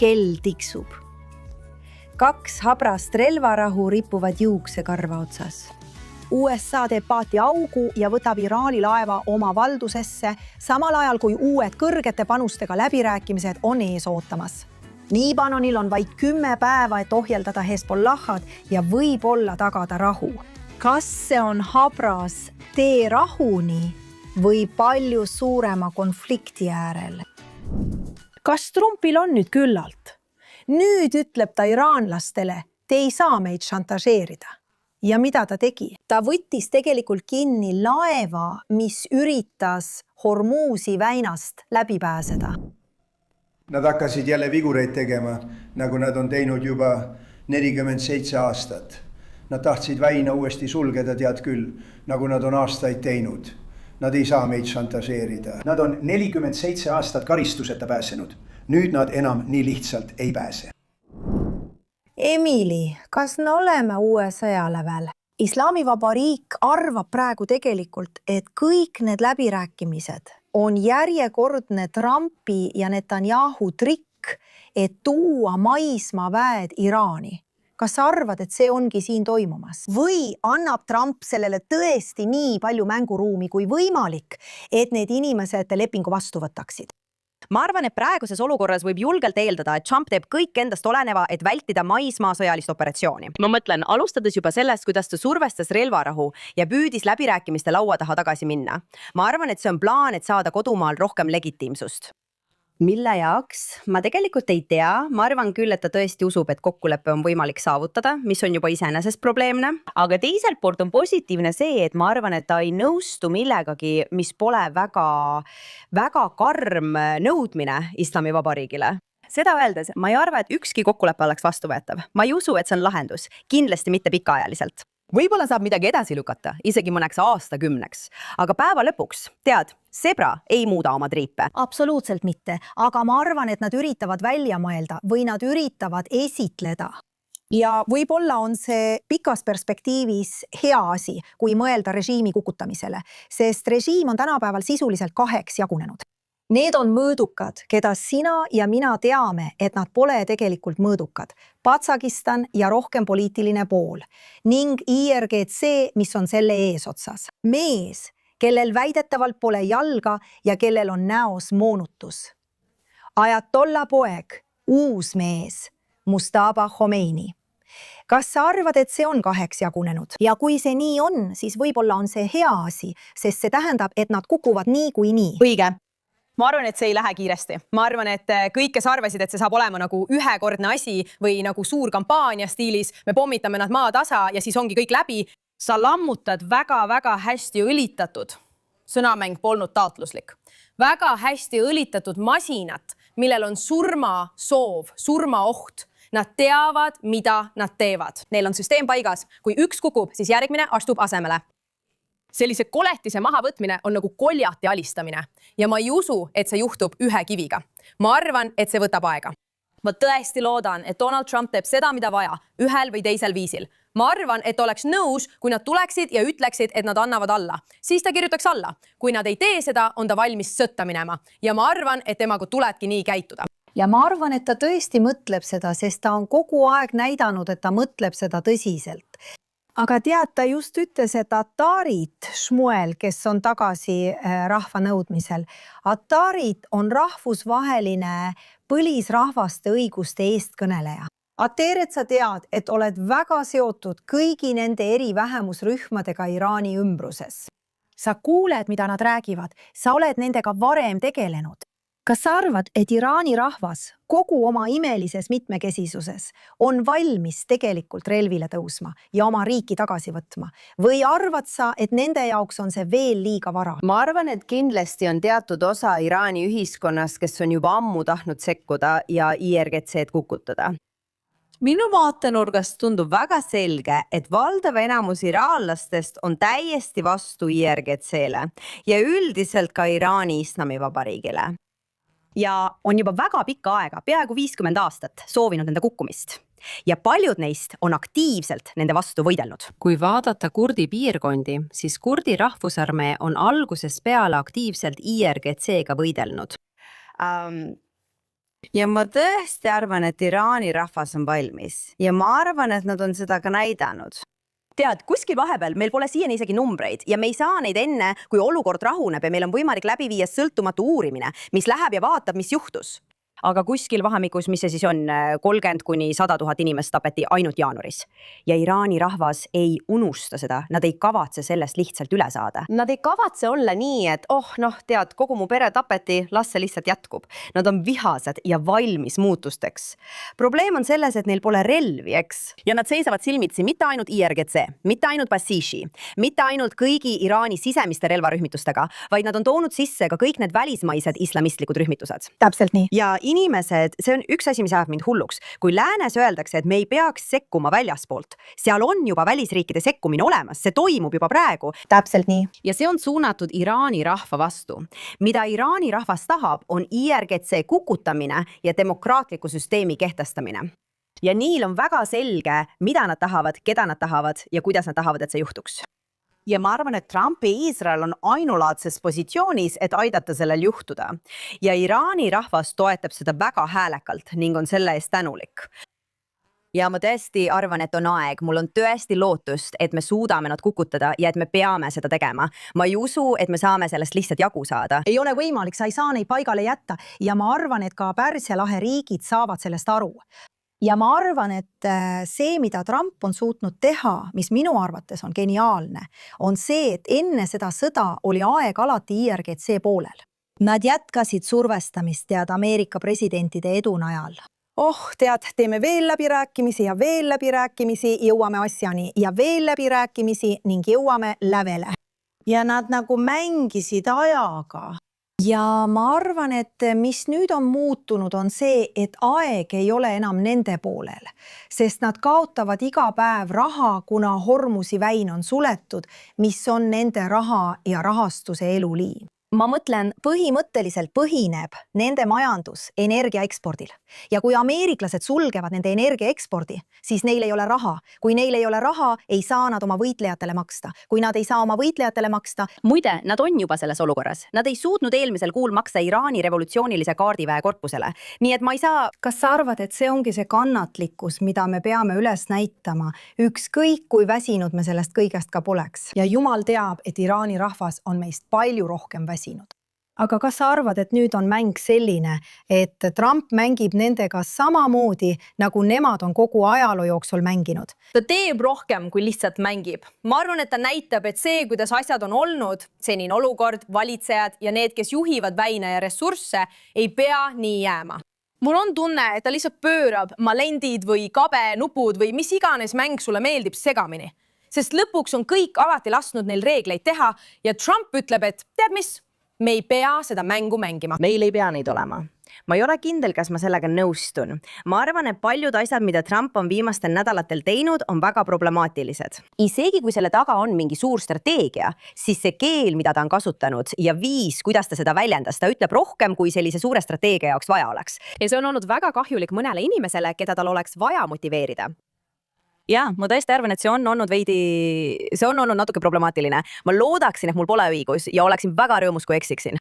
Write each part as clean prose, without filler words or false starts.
kell tiksub. 2 habrast relvarahu ripuvad juuksekarva otsas. USA teeb paati augu ja võtab Iraani laeva oma valdusesse, samal ajal kui uued kõrgete panustega läbirääkimised on ees ootamas. Liibanonil on vaid 10 päeva, et ohjeldada Hezbollahad ja võib-olla tagada rahu. Kas see on habras tee rahuni või palju suurema konflikti äärel? Kas Trumpil on nüüd küllalt? Nüüd ütleb ta iraanlastele, te ei saa meid šantažeerida. Ja mida ta tegi? Ta võttis tegelikult kinni laeva, mis üritas Hormuzi väinast läbi pääseda. Nad hakkasid jälle vigureid tegema, nagu nad on teinud juba 47 aastat. Nad tahtsid väina uuesti sulgeda, tead küll, nagu nad on aastaid teinud. Nad ei saa meid šantažeerida. Nad on 47 aastat karistuseta pääsenud. Nüüd nad enam nii lihtsalt ei pääse. Emily, kas me oleme uue sõja lävel? Islamivabariik arvab praegu tegelikult, et kõik need läbirääkimised on järjekordne Trumpi ja Netanyahu trikk, et tuua maismaaväed Iraani. Kas sa arvad, et see ongi siin toimumas? Või annab Trump sellele tõesti nii palju mänguruumi kui võimalik, et need inimesed lepingu vastu võtaksid? Ma arvan, et praeguses olukorras võib julgelt eeldada, et Trump teeb kõik endast oleneva, et vältida maismaa sõjalist operatsiooni. Ma mõtlen, alustades juba sellest, kuidas ta survestas relvarahu ja püüdis läbirääkimiste laua taha tagasi minna. Ma arvan, et see on plaan, et saada kodumaal rohkem legitiimsust. Mille jaoks? Ma tegelikult ei tea. Ma arvan küll, et ta tõesti usub, et kokkulepe on võimalik saavutada, mis on juba iseenesest probleemne. Aga teiselt poolt on positiivne see, et ma arvan, et ta ei nõustu millegagi, mis pole väga karm nõudmine Islamivabariigile. Seda öeldes, ma ei arva, et ükski kokkulepe oleks vastuvõetav. Ma ei usu, et see on lahendus. Kindlasti mitte pikaajaliselt. Võib-olla saab midagi edasi lükata, isegi mõneks aastakümneks. Aga päeva lõpuks, tead, zebra ei muuda oma triipe. Absoluutselt mitte, aga ma arvan, et nad üritavad välja mõelda või nad üritavad esitleda. Ja võib-olla on see pikas perspektiivis hea asi, kui mõelda režiimi kukutamisele, sest režiim on tänapäeval sisuliselt 2 jagunenud. Need on mõõdukad, keda sina ja mina teame, et nad pole tegelikult mõõdukad. Patsakistan ja rohkem poliitiline pool ning IRGC, mis on selle eesotsas. Mees, kellel väidetavalt pole jalga ja kellel on näos moonutus. Ajatolla poeg, uus mees, Mustafa Khomeini. Kas sa arvad, et see on 2 jagunenud? Ja kui see nii on, siis võib-olla on see hea asi, sest see tähendab, et nad kukuvad nii kui nii. Õige. Ma arvan, et see ei lähe kiiresti. Ma arvan, et kõik, kes arvasid, et see saab olema nagu ühekordne asi või nagu suur kampaania stiilis, me pommitame nad maatasa ja siis ongi kõik läbi. Sa lammutad väga hästi õlitatud. Sõnamäng polnud taotluslik. Väga hästi õlitatud masinat, millel on surmasoov, surmaoht. Nad teavad, mida nad teevad. Neil on süsteem paigas. Kui üks kukub, siis järgmine astub asemele. Sellise koletise mahavõtmine on nagu koljati alistamine ja ma ei usu, et see juhtub ühe kiviga. Ma arvan, et see võtab aega. Ma tõesti loodan, et Donald Trump teeb seda, mida vaja, ühel või teisel viisil. Ma arvan, et oleks nõus, kui nad tuleksid ja ütleksid, et nad annavad alla. Siis ta kirjutaks alla. Kui nad ei tee seda, on ta valmis sõtta minema. Ja ma arvan, et temaga tulebki nii käituda. Ja ma arvan, et ta tõesti mõtleb seda, sest ta on kogu aeg näidanud, et ta mõtleb seda tõsiselt. Aga tead, ta just ütles, et Atarit, Shmuel, kes on tagasi rahva nõudmisel, Atarit on rahvusvaheline põlisrahvaste õiguste eestkõneleja. Ateret, sa tead, et oled väga seotud kõigi nende eri vähemusrühmadega Iraani ümbruses. Sa kuuled, mida nad räägivad, sa oled nendega varem tegelenud. Kas sa arvad, et Iraani rahvas kogu oma imelises mitmekesisuses on valmis tegelikult relvile tõusma ja oma riiki tagasi võtma? Või arvad sa, et nende jaoks on see veel liiga vara? Ma arvan, et kindlasti on teatud osa Iraani ühiskonnas, kes on juba ammu tahtnud sekkuda ja IRGC-d kukutada. Minu vaatenurgast tundub väga selge, et valdav enamus iraanlastest on täiesti vastu IRGC-le ja üldiselt ka Iraani Islamivabariigile. Ja on juba väga pikka aega, peaaegu 50 aastat soovinud nende kukkumist. Ja paljud neist on aktiivselt nende vastu võidelnud. Kui vaadata kurdi piirkondi, siis kurdi rahvusarmee on algusest peale aktiivselt IRGC-ga võidelnud. ja ma tõesti arvan, et Iraani rahvas on valmis ja ma arvan, et nad on seda ka näidanud. Tead, kuskil vahepeal meil pole siiani isegi numbreid ja me ei saa neid enne, kui olukord rahuneb ja meil on võimalik läbi viia sõltumatu uurimine, mis läheb ja vaatab, mis juhtus. Aga kuskil vahemikus, mis see siis on, 30 kuni 100 000 inimest tapeti ainult jaanuaris. Ja Iraani rahvas ei unusta seda, nad ei kavatse sellest lihtsalt üle saada. Nad ei kavatse olla nii, et tead, kogu mu pere tapeti, las see lihtsalt jätkub. Nad on vihased ja valmis muutusteks. Probleem on selles, et neil pole relvi, eks? Ja nad seisavad silmitsi mitte ainult IRGC, mitte ainult Basishi, mitte ainult kõigi Iraani sisemiste relvarühmitustega, vaid nad on toonud sisse ka kõik need välismaised islamistlikud rühmitused. Täpselt nii. Ja inimesed, see on üks asi, mis ajab mind hulluks. Kui läänes öeldakse, et me ei peaks sekkuma väljaspoolt, seal on juba välisriikide sekkumine olemas, see toimub juba praegu. Täpselt nii. Ja see on suunatud Iraani rahva vastu. Mida Iraani rahvas tahab, on IRGC kukutamine ja demokraatliku süsteemi kehtestamine. Ja niil on väga selge, mida nad tahavad, keda nad tahavad ja kuidas nad tahavad, et see juhtuks. Ja ma arvan, et Trumpi Iisrael on ainulaadses positsioonis, et aidata sellel juhtuda. Ja Iraani rahvas toetab seda väga häälekalt ning on selle eest tänulik. Ja ma tõesti arvan, et on aeg. Mul on tõesti lootust, et me suudame nad kukutada ja et me peame seda tegema. Ma ei usu, et me saame sellest lihtsalt jagu saada. Ei ole võimalik, sa ei saa neid paigale jätta ja ma arvan, et ka Pärsia lahe riigid saavad sellest aru. Ja ma arvan, et see, mida Trump on suutnud teha, mis minu arvates on geniaalne, on see, et enne seda sõda oli aeg alati IRGC poolel. Nad jätkasid survestamist tead Ameerika presidentide edu najal. Tead, teeme veel läbirääkimisi ja veel läbirääkimisi, jõuame asjani ja veel läbirääkimisi ning jõuame lävele. Ja nad nagu mängisid ajaga. Ja ma arvan, et mis nüüd on muutunud, on see, et aeg ei ole enam nende poolel, sest nad kaotavad iga päev raha, kuna Hormuzi väin on suletud, mis on nende raha ja rahastuse eluliin. Ma mõtlen, põhimõtteliselt põhineb nende majandus energia ekspordil. Ja kui ameeriklased sulgevad nende energia ekspordi, siis neil ei ole raha. Kui neil ei ole raha, ei saa nad oma võitlejatele maksta. Kui nad ei saa oma võitlejatele maksta... Muide, nad on juba selles olukorras. Nad ei suutnud eelmisel kuul maksta Iraani revolutsioonilise kaardiväe korpusele. Nii et ma ei saa... Kas sa arvad, et see ongi see kannatlikkus, mida me peame üles näitama? Ükskõik, kui väsinud me sellest kõigest ka poleks. Ja jumal teab, et Iraani rahvas on meist palju rohkem väsinud. Aga kas sa arvad, et nüüd on mäng selline, et Trump mängib nendega samamoodi, nagu nemad on kogu ajaloo jooksul mänginud? Ta teeb rohkem, kui lihtsalt mängib. Ma arvan, et ta näitab, et see, kuidas asjad on olnud, senine olukord, valitsejad ja need, kes juhivad väina ja ressursse, ei pea nii jääma. Mul on tunne, et ta lihtsalt pöörab malendid või kabe, nupud või mis iganes mäng sulle meeldib segamini. Sest lõpuks on kõik alati lasknud neil reegleid teha ja Trump ütleb, et tead mis? Me ei pea seda mängu mängima. Meil ei pea neid olema. Ma ei ole kindel, kas ma sellega nõustun. Ma arvan, et paljud asjad, mida Trump on viimastel nädalatel teinud, on väga problemaatilised. Isegi kui selle taga on mingi suur strateegia, siis see keel, mida ta on kasutanud ja viis, kuidas ta seda väljendas, ta ütleb rohkem, kui sellise suure strateegia jaoks vaja oleks. Ja see on olnud väga kahjulik mõnele inimesele, keda tal oleks vaja motiveerida. Ja, ma tõesti arvan, et see on olnud natuke problemaatiline. Ma loodaksin, et mul pole õigus ja oleksin väga rõõmus, kui eksiksin.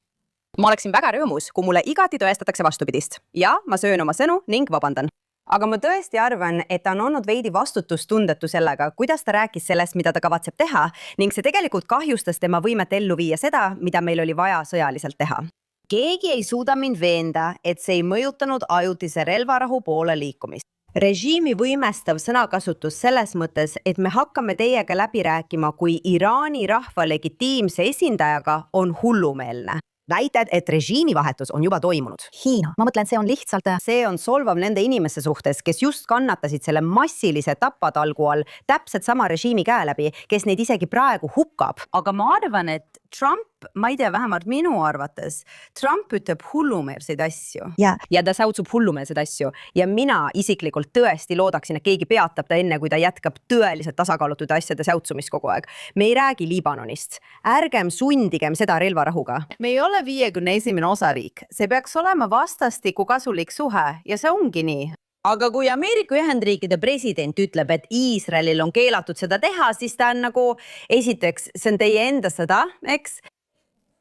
Ma oleksin väga rõõmus, kui mulle igati tõestatakse vastupidist. Ja ma söön oma sõnu ning vabandan. Aga ma tõesti arvan, et ta on olnud veidi vastutustundetu sellega, kuidas ta rääkis sellest, mida ta kavatseb teha ning see tegelikult kahjustas tema võimet ellu viia seda, mida meil oli vaja sõjaliselt teha. Keegi ei suuda mind veenda, et see ei mõjutanud ajutise relvarahu poole liikumist. Režiimi võimestav sõnakasutus selles mõttes, et me hakkame teiega läbi rääkima, kui Iraani rahva legitiimse esindajaga on hullumeelne. Väited, et režiimivahetus on juba toimunud. Hiina. Ma mõtlen, see on lihtsalt... See on solvav nende inimeste suhtes, kes just kannatasid selle massilise tapatalgu all täpselt sama režiimi käe läbi, kes neid isegi praegu hukkab. Aga ma arvan, et Trump, ma ei tea, vähemalt minu arvates, Trump ütleb hullumeelseid asju. Ja ta säutsub hullumeelseid asju. Ja mina isiklikult tõesti loodaksin, et keegi peatab ta enne, kui ta jätkab tõeliselt tasakaalutud asjade säutsumist kogu aeg. Me ei räägi Liibanonist. Ärgem sundigem seda relvarahuga. Me ei ole 51. osariik. See peaks olema vastastiku kasulik suhe ja see ongi nii. Aga kui Ameerika Ühendriikide president ütleb, et Iisraelil on keelatud seda teha, siis ta on nagu, esiteks, see on teie enda sõda, eks?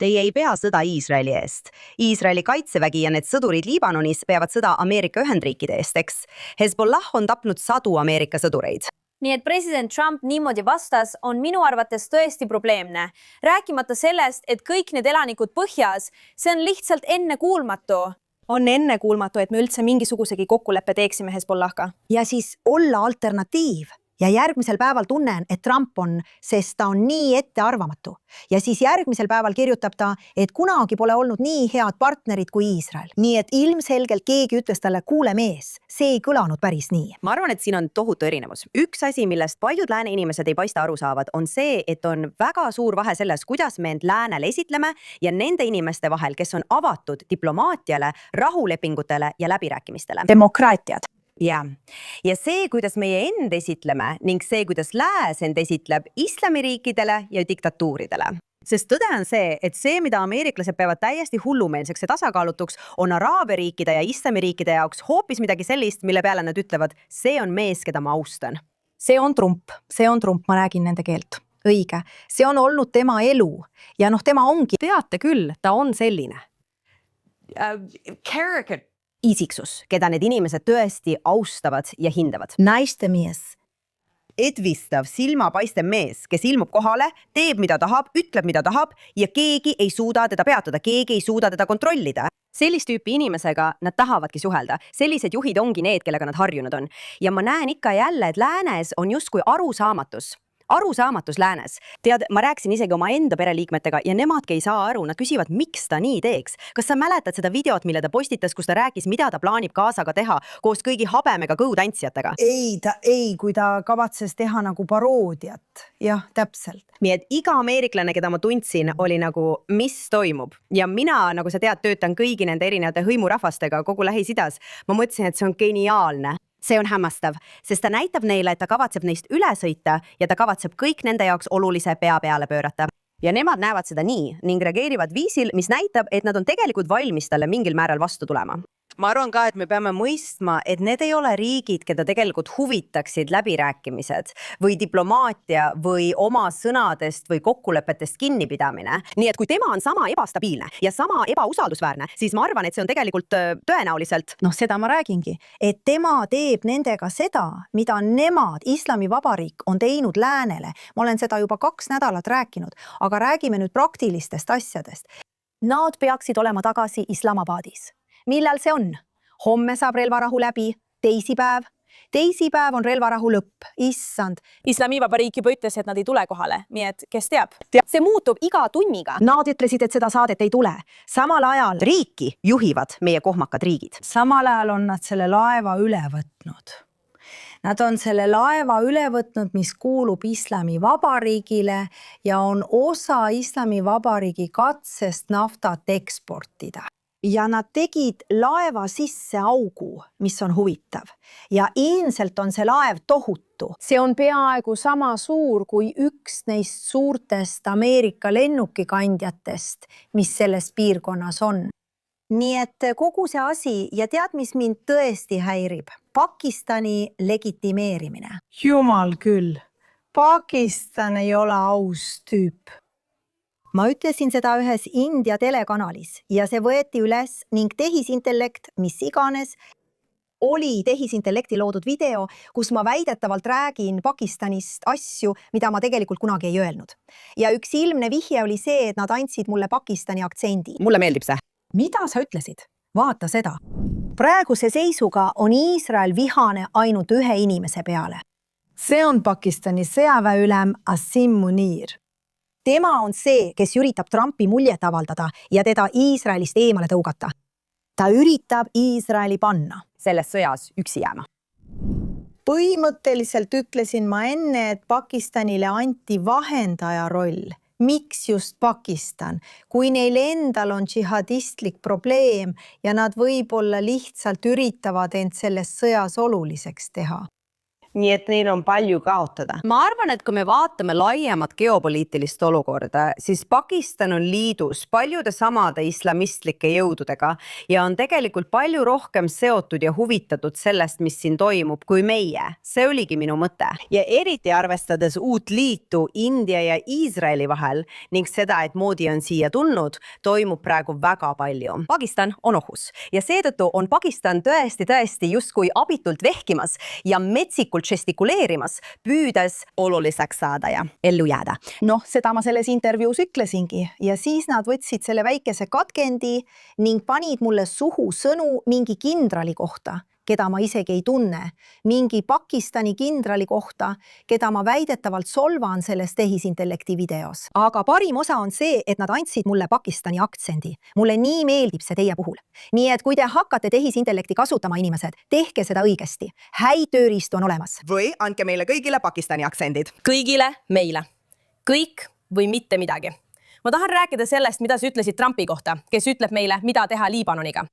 Teie ei pea sõda Iisraeli eest. Iisraeli kaitsevägi ja need sõdurid Liibanonis peavad sõda Ameerika Ühendriikide eest, eks. Hezbollah on tapnud 100 Ameerika sõdureid. Nii et president Trump niimoodi vastas on minu arvates tõesti probleemne. Rääkimata sellest, et kõik need elanikud põhjas, see on lihtsalt ennekuulmatu. On ennekuulmatu, et me üldse mingisugusegi kokkuleppe teeksime Hezbollahga. ja siis olla alternatiiv. Ja järgmisel päeval tunnen, et Trump on, sest ta on nii ettearvamatu. Ja siis järgmisel päeval kirjutab ta, et kunagi pole olnud nii head partnerid kui Iisrael. Nii et ilmselgelt keegi ütles talle, kuule mees, see ei kõlanud päris nii. Ma arvan, et siin on tohutu erinevus. Üks asi, millest paljud lääne inimesed ei paista aru saavad, on see, et on väga suur vahe selles, kuidas me end läänel esitleme ja nende inimeste vahel, kes on avatud diplomaatiale, rahulepingutele ja läbirääkimistele. Demokraatiad. Ja see, kuidas meie end esitleme ning see, kuidas lääs end esitleb islamiriikidele ja diktatuuridele. Sest tõde on see, et see, mida ameeriklased peavad täiesti hullumeelseks ja tasakaalutuks, on araabia riikide ja islamiriikide jaoks hoopis midagi sellist, mille peale nad ütlevad, see on mees, keda ma austan. See on Trump, ma räägin nende keelt. Õige, see on olnud tema elu ja tema ongi. Teate küll, ta on selline. Isiksus, keda need inimesed tõesti austavad ja hindavad. Naistemies. Edvistav, silmapaistev mees, kes ilmub kohale, teeb mida tahab, ütleb mida tahab ja keegi ei suuda teda peatada, keegi ei suuda teda kontrollida. Sellist tüüpi inimesega nad tahavadki suhelda. Sellised juhid ongi need, kellega nad harjunud on. Ja ma näen ikka jälle, et läänes on justkui arusaamatus läänes. Tead, ma rääkisin isegi oma enda pereliikmetega ja nemadki ei saa aru, nad küsivad, miks ta nii teeks. Kas sa mäletad seda videot, mille ta postitas, kus ta rääkis, mida ta plaanib Gazaga teha koos kõigi habemega kõutantsijatega? Ei, kui ta kavatses teha nagu paroodiat. Jah, täpselt. Nii et iga ameeriklane, keda ma tundsin, oli nagu, mis toimub. Ja mina, nagu sa tead, töötan kõigi nende erinevate hõimurahvastega kogu Lähis-Idas. Ma mõtlesin, et see on geniaalne. See on hämmastav, sest ta näitab neile, et ta kavatseb neist üle sõita ja ta kavatseb kõik nende jaoks olulise pea peale pöörata. Ja nemad näevad seda nii ning reageerivad viisil, mis näitab, et nad on tegelikult valmis talle mingil määral vastu tulema. Ma arvan ka, et me peame mõistma, et need ei ole riigid, keda tegelikult huvitaksid läbirääkimised või diplomaatia või oma sõnadest või kokkulepetest kinnipidamine. Nii et kui tema on sama ebastabiilne ja sama ebausaldusväärne, siis ma arvan, et see on tegelikult tõenäoliselt... Seda ma räägingi, et tema teeb nendega seda, mida nemad, Islamivabariik, on teinud läänele. Ma olen seda juba 2 nädalat rääkinud, aga räägime nüüd praktilistest asjadest. Nad peaksid olema tagasi Islamabadis. Millal see on? Homme saab relvarahu läbi, teisipäev. Teisipäev on relvarahu lõpp, issand. Islamivabariik juba ütles, et nad ei tule kohale, nii et kes teab? See muutub iga tunniga. Nad ütlesid, et seda saadet ei tule. Samal ajal riiki juhivad meie kohmakad riigid. Samal ajal on nad selle laeva üle võtnud. Nad on selle laeva üle võtnud, mis kuulub Islamivabariigile ja on osa Islamivabariigi katsest naftat eksportida. Ja nad tegid laeva sisse augu, mis on huvitav. Ja ilmselt on see laev tohutu. See on peaaegu sama suur kui üks neist suurtest Ameerika lennukikandjatest, mis selles piirkonnas on. Nii et kogu see asi ja tead, mis mind tõesti häirib? Pakistani legitimeerimine. Jumal küll, Pakistan ei ole aus tüüp. Ma ütlesin seda ühes India telekanalis ja see võeti üles ning tehisintellekt, mis iganes, oli tehisintellekti loodud video, kus ma väidetavalt räägin Pakistanist asju, mida ma tegelikult kunagi ei öelnud. Ja üks ilmne vihje oli see, et nad andsid mulle Pakistani aktsendi. Mulle meeldib see. Mida sa ütlesid? Vaata seda. Praeguse seisuga on Iisrael vihane ainult ühe inimese peale. See on Pakistani sõjaväeülem Asim Munir. Tema on see, kes üritab Trumpi muljet avaldada ja teda Iisraelist eemale tõugata. Ta üritab Iisraeli panna. Selles sõjas üksi jääma. Põhimõtteliselt ütlesin ma enne, et Pakistanile anti vahendaja roll. Miks just Pakistan? Kui neil endal on džihadistlik probleem ja nad võib-olla lihtsalt üritavad end selles sõjas oluliseks teha. nii et neil on palju kaotada. ma arvan, et kui me vaatame laiemat geopoliitilist olukorda, siis Pakistan on liidus paljude samade islamistlike jõududega ja on tegelikult palju rohkem seotud ja huvitatud sellest, mis siin toimub, kui meie. See oligi minu mõte. Ja eriti arvestades uut liitu India ja Iisraeli vahel ning seda, et Modi on siia tulnud, toimub praegu väga palju. Pakistan on ohus ja seetõttu on Pakistan tõesti justkui abitult vehkimas ja metsikult žestikuleerimas, püüdes oluliseks saada ja ellu jääda. Noh, seda ma selles intervjuus ütlesingi ja siis nad võtsid selle väikese katkendi ning panid mulle suhu sõnu mingi kindrali kohta, keda ma isegi ei tunne, mingi Pakistani kindrali kohta, keda ma väidetavalt solvan selles tehisintellekti videos. Aga parim osa on see, et nad andsid mulle Pakistani aktsendi. Mulle nii meeldib see teie puhul. Nii et kui te hakkate tehisintellekti kasutama, inimesed, tehke seda õigesti. Häid tööriistu on olemas. Või andke meile kõigile Pakistani aktsendid. Kõigile meile. Kõik või mitte midagi. Ma tahan rääkida sellest, mida sa ütlesid Trumpi kohta, kes ütleb meile, mida teha Liibanoniga.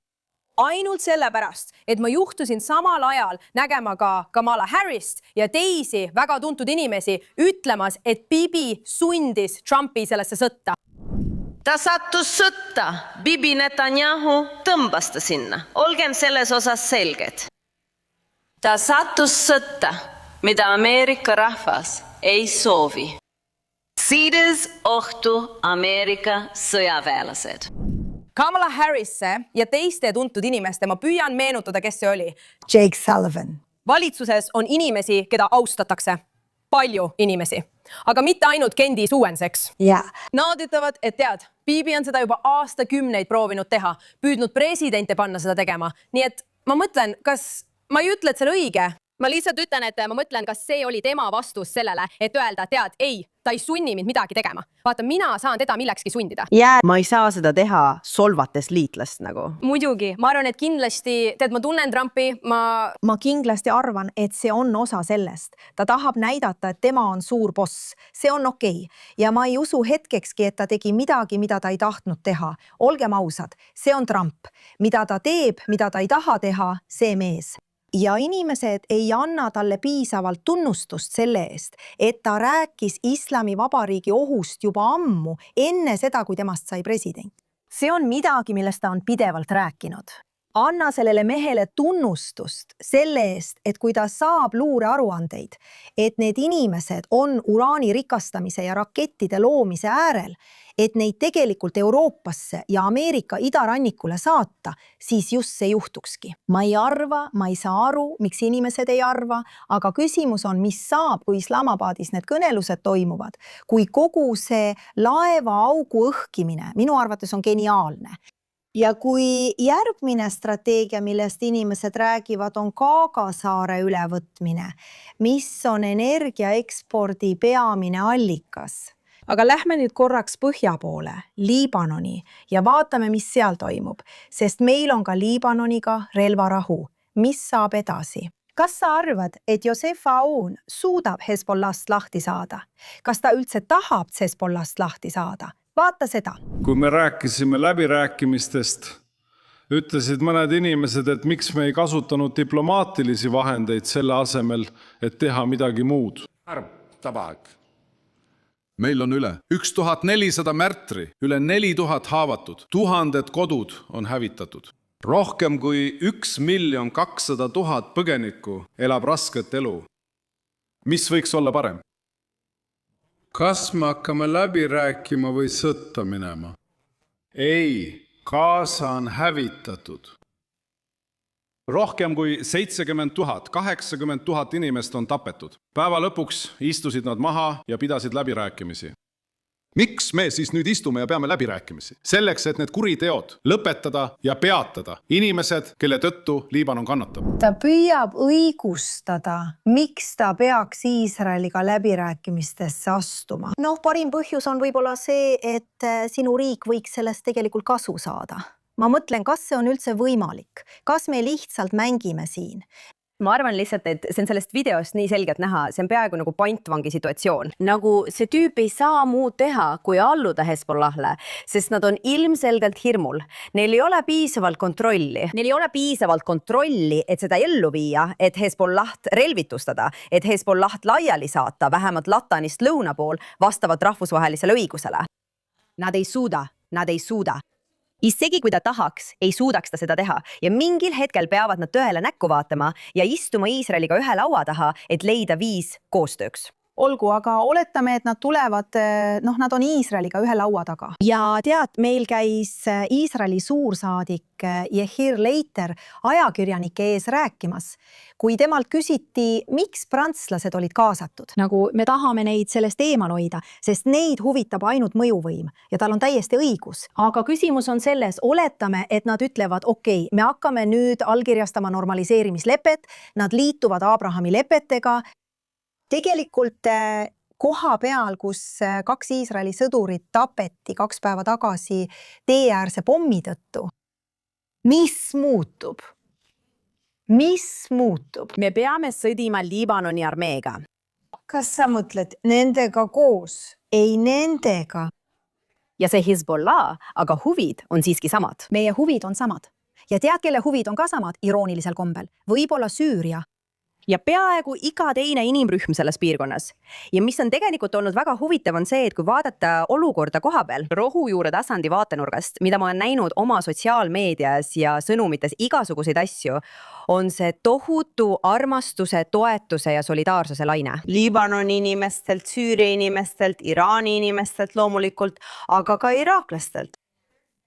Ainult sellepärast, et ma juhtusin samal ajal nägema ka Kamala Harrist ja teisi väga tuntud inimesi ütlemas, et Bibi sundis Trumpi sellesse sõtta. Ta sattus sõtta. Bibi Netanyahu tõmbas ta sinna. Olgem selles osas selged. Ta sattus sõtta, mida Ameerika rahvas ei soovi. Sides ohtu Ameerika sõjaväelased. Kamala Harrisse ja teiste tuntud inimeste ma püüan meenutada, kes see oli. Jake Sullivan. Valitsuses on inimesi, keda austatakse. Palju inimesi. Aga mitte ainult Kendi Suuenseks. Yeah. Nad ütlevad, et tead, Bibi on seda juba aastakümneid proovinud teha, püüdnud presidente panna seda tegema. Nii et ma mõtlen, kas ma ei ütle, et see on õige. Ma lihtsalt ütlen, et ma mõtlen, kas see oli tema vastus sellele, et öelda, tead, ei, ta ei sunni mind midagi tegema. Vaata, mina saan teda millekski sundida. Ma ei saa seda teha solvates liitlast nagu. Muidugi, ma arvan, et kindlasti, tead, ma tunnen Trumpi, Ma kindlasti arvan, et see on osa sellest. Ta tahab näidata, et tema on suur boss. See on okei. Ja ma ei usu hetkekski, et ta tegi midagi, mida ta ei tahtnud teha. Olgem ausad, see on Trump. Mida ta teeb, mida ta ei taha teha, see mees. Ja inimesed ei anna talle piisavalt tunnustust selle eest, et ta rääkis Islamivabariigi ohust juba ammu, enne seda, kui temast sai president. See on midagi, millest ta on pidevalt rääkinud. Anna sellele mehele tunnustust selle eest, et kui ta saab luurearuandeid, et need inimesed on uraani rikastamise ja rakettide loomise äärel, et neid tegelikult Euroopasse ja Ameerika idarannikule saata, siis just see juhtukski. Ma ei arva, ma ei saa aru, miks inimesed ei arva, aga küsimus on, mis saab, kui Islamabadis need kõnelused toimuvad, kui kogu see laeva augu õhkimine minu arvates on geniaalne. Ja kui järgmine strateegia, millest inimesed räägivad, on Kaagasaare ülevõtmine, mis on energiaekspordi peamine allikas. Aga lähme nüüd korraks põhja poole, Liibanoni, ja vaatame, mis seal toimub, sest meil on ka Liibanoniga relvarahu. Mis saab edasi? Kas sa arvad, et Josef Aoun suudab Hezbollahst lahti saada? Kas ta üldse tahab Hezbollahst lahti saada? Vaata seda. Kui me rääkisime läbirääkimistest, ütlesid mõned inimesed, et miks me ei kasutanud diplomaatilisi vahendeid selle asemel, et teha midagi muud. Meil on üle 1400 märtri, üle 4000 haavatud, 1000 kodud on hävitatud. Rohkem kui 1 200 000 põgenikku elab rasket elu. Mis võiks olla parem? Kas me hakkame läbi rääkima või sõtta minema? Ei, Gaza on hävitatud. Rohkem kui 70 000, 80 000 inimest on tapetud. Päeva lõpuks istusid nad maha ja pidasid läbirääkimisi. Miks me siis nüüd istume ja peame läbirääkimisi? Selleks, et need kuriteod lõpetada ja peatada. Inimesed, kelle tõttu Liibanon kannatab. Ta püüab õigustada, miks ta peaks Iisraeliga läbirääkimistesse astuma. Parim põhjus on võib-olla see, et sinu riik võiks sellest tegelikult kasu saada. Ma mõtlen, kas see on üldse võimalik. Kas me lihtsalt mängime siin? ma arvan lihtsalt, et see on sellest videost nii selgelt näha, see on peaaegu nagu pantvangi situatsioon. Nagu see tüüp ei saa muud teha, kui alluda Hezbollah'le, sest nad on ilmselgelt hirmul. Neil ei ole piisavalt kontrolli. Neil ei ole piisavalt kontrolli, et seda ellu viia, et Hezbollah't relvitustada, et Hezbollah't laiali saata, vähemalt Latanist lõuna pool, vastavat rahvusvahelisele õigusele. Nad ei suuda. Isegi kui ta tahaks, ei suudaks ta seda teha ja mingil hetkel peavad nad tõele näkku vaatama ja istuma Iisraeliga ühe laua taha, et leida viis koostööks. Olgu, aga oletame, et nad tulevad, nad on Iisraeliga ühe laua taga. Ja tead, meil käis Iisraeli suursaadik Yehir Leiter ajakirjanike ees rääkimas, kui temalt küsiti, miks prantslased olid kaasatud. Nagu me tahame neid sellest eemal hoida, sest neid huvitab ainult mõjuvõim ja tal on täiesti õigus. Aga küsimus on selles, oletame, et nad ütlevad, okei, me hakkame nüüd allkirjastama normaliseerimislepet, nad liituvad Abrahami lepetega. Tegelikult koha peal, kus 2 Iisraeli sõdurit tapeti 2 päeva tagasi teeäärse pommi tõttu. Mis muutub? Me peame sõdima Liibanoni armeega. Kas sa mõtled nendega koos? Ei nendega. Ja see Hezbollah, aga huvid on siiski samad. Meie huvid on samad. Ja tead, kelle huvid on ka samad iroonilisel kombel? Võib-olla Süüria. Ja peaaegu iga teine inimrühm selles piirkonnas. Ja mis on tegelikult olnud väga huvitav on see, et kui vaadata olukorda koha peal, rohujuure tasandi vaatenurgast, mida ma olen näinud oma sotsiaalmeedias ja sõnumites igasuguseid asju, on see tohutu armastuse, toetuse ja solidaarsuse laine. Liibanoni inimestelt, Süüria inimestelt, Iraani inimestelt loomulikult, aga ka iraaklastelt.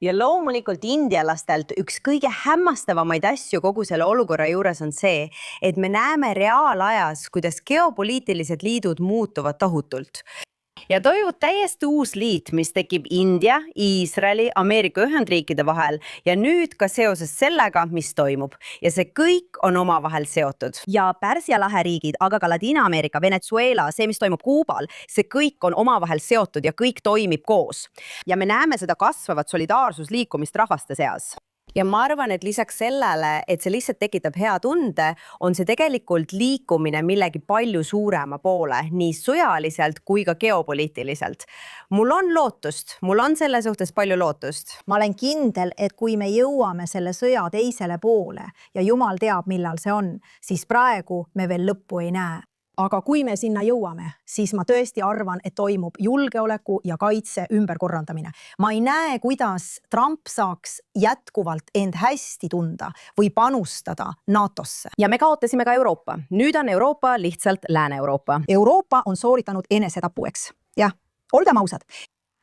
Ja loomulikult indialastelt üks kõige hämmastavamaid asju kogu selle olukorra juures on see, et me näeme reaalajas, kuidas geopoliitilised liidud muutuvad tohutult. Ja toimub täiesti uus liit, mis tekib India, Iisraeli, Ameerika Ühendriikide vahel ja nüüd ka seoses sellega, mis toimub. Ja see kõik on omavahel seotud. Ja Pärsia lahe riigid, aga ka Ladina-Ameerika, Venezuela, see, mis toimub Kuubal, see kõik on omavahel seotud ja kõik toimib koos. Ja me näeme seda kasvavat solidaarsusliikumist rahvaste seas. Ja ma arvan, et lisaks sellele, et see lihtsalt tekitab hea tunde, on see tegelikult liikumine millegi palju suurema poole, nii sõjaliselt kui ka geopoliitiliselt. Mul on lootust, mul on selle suhtes palju lootust. Ma olen kindel, et kui me jõuame selle sõja teisele poole ja Jumal teab, millal see on, siis praegu me veel lõppu ei näe. Aga kui me sinna jõuame, siis ma tõesti arvan, et toimub julgeoleku ja kaitse ümberkorrandamine. Ma ei näe, kuidas Trump saaks jätkuvalt end hästi tunda või panustada NATO-sse. Ja me kaotasime ka Euroopa. Nüüd on Euroopa lihtsalt Lääne-Euroopa. Euroopa on sooritanud enesetapueks. Jah, olgem ausad.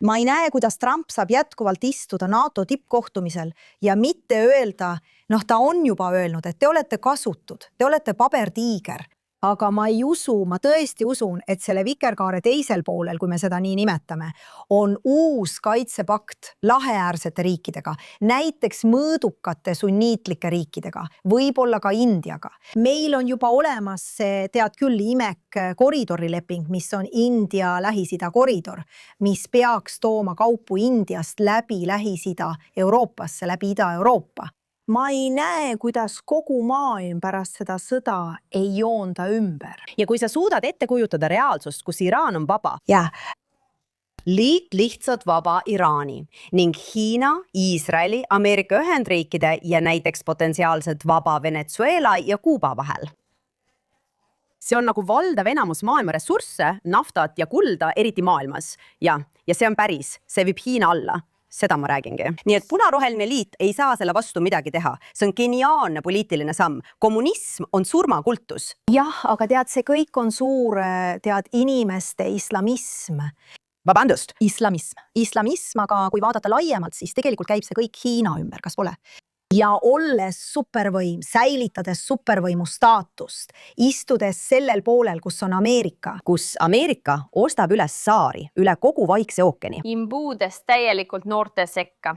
Ma ei näe, kuidas Trump saab jätkuvalt istuda NATO tippkohtumisel ja mitte öelda, ta on juba öelnud, et te olete kasutud, te olete pabertiiger. Aga ma ei usu, ma tõesti usun, et selle vikerkaare teisel poolel, kui me seda nii nimetame, on uus kaitsepakt laheäärsete riikidega, näiteks mõõdukate sunniitlike riikidega, võib-olla ka Indiaga. Meil on juba olemas see, tead küll, IMEC koridorileping, mis on India Lähis-Ida koridor, mis peaks tooma kaupu Indiast läbi Lähis-Ida Euroopasse, läbi Ida-Euroopa. Ma ei näe, kuidas kogu maailm pärast seda sõda ei joonda ümber. Ja kui sa suudad ette kujutada reaalsust, kus Iraan on vaba, liit lihtsalt vaba Iraani ning Hiina, Iisraeli, Ameerika Ühendriikide ja näiteks potentsiaalselt vaba Venezuela ja Kuuba vahel. See on nagu valdav enamus maailma ressursse, naftat ja kulda, eriti maailmas. Ja see on päris, see viib Hiina alla. Seda ma räägingi. Nii et punaroheline liit ei saa selle vastu midagi teha. See on geniaalne poliitiline samm. Kommunism on surmakultus. Jah, aga tead, see kõik on suur, inimeste islamism. Vabandust. Islamism, aga kui vaadata laiemalt, siis tegelikult käib see kõik Hiina ümber, kas pole? Ja olles supervõim, säilitades supervõimu staatust, istudes sellel poolel, kus on Ameerika. Kus Ameerika ostab üles saari üle kogu Vaikse ookeani. Imbuudes täielikult noorte sekka.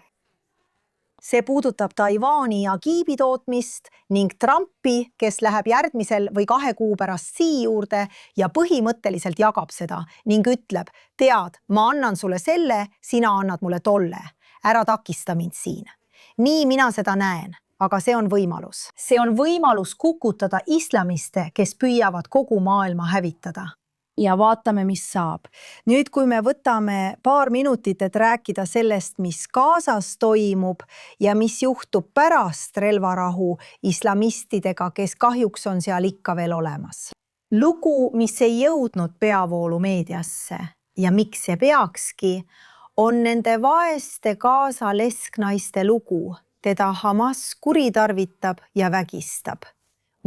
See puudutab Taiwani ja kiibi tootmist ning Trumpi, kes läheb järgmisel või 2 kuu pärast sii juurde ja põhimõtteliselt jagab seda ning ütleb, tead, ma annan sulle selle, sina annad mulle tolle. Ära takista mind siin. Nii mina seda näen, aga see on võimalus. See on võimalus kukutada islamiste, kes püüavad kogu maailma hävitada. Ja vaatame, mis saab. Nüüd, kui me võtame paar minutit, et rääkida sellest, mis Gazas toimub ja mis juhtub pärast relvarahu islamistidega, kes kahjuks on seal ikka veel olemas. Lugu, mis ei jõudnud peavoolu meediasse ja miks see peakski, on nende vaeste Gaza lesknaiste lugu. Teda Hamas kuritarvitab ja vägistab.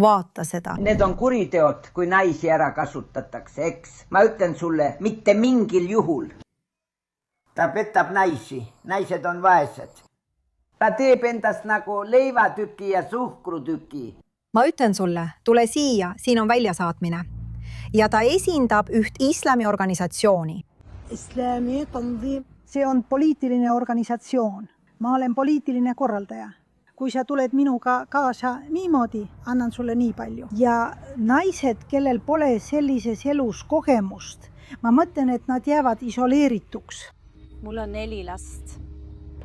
Vaata seda. Need on kuriteod, kui naisi ära kasutatakse, eks? Ma ütlen sulle, mitte mingil juhul. Ta petab naisi. Naised on vaesed. Ta teeb endast nagu leivatüki ja suhkrutüki. Ma ütlen sulle, tule siia, siin on väljasaatmine. Ja ta esindab üht islamiorganisatsiooni. See on poliitiline organisatsioon. Ma olen poliitiline korraldaja. Kui sa tuled minuga kaasa niimoodi, annan sulle nii palju. Ja naised, kellel pole sellises elus kogemust, ma mõtlen, et nad jäävad isoleerituks. Mul on 4 last.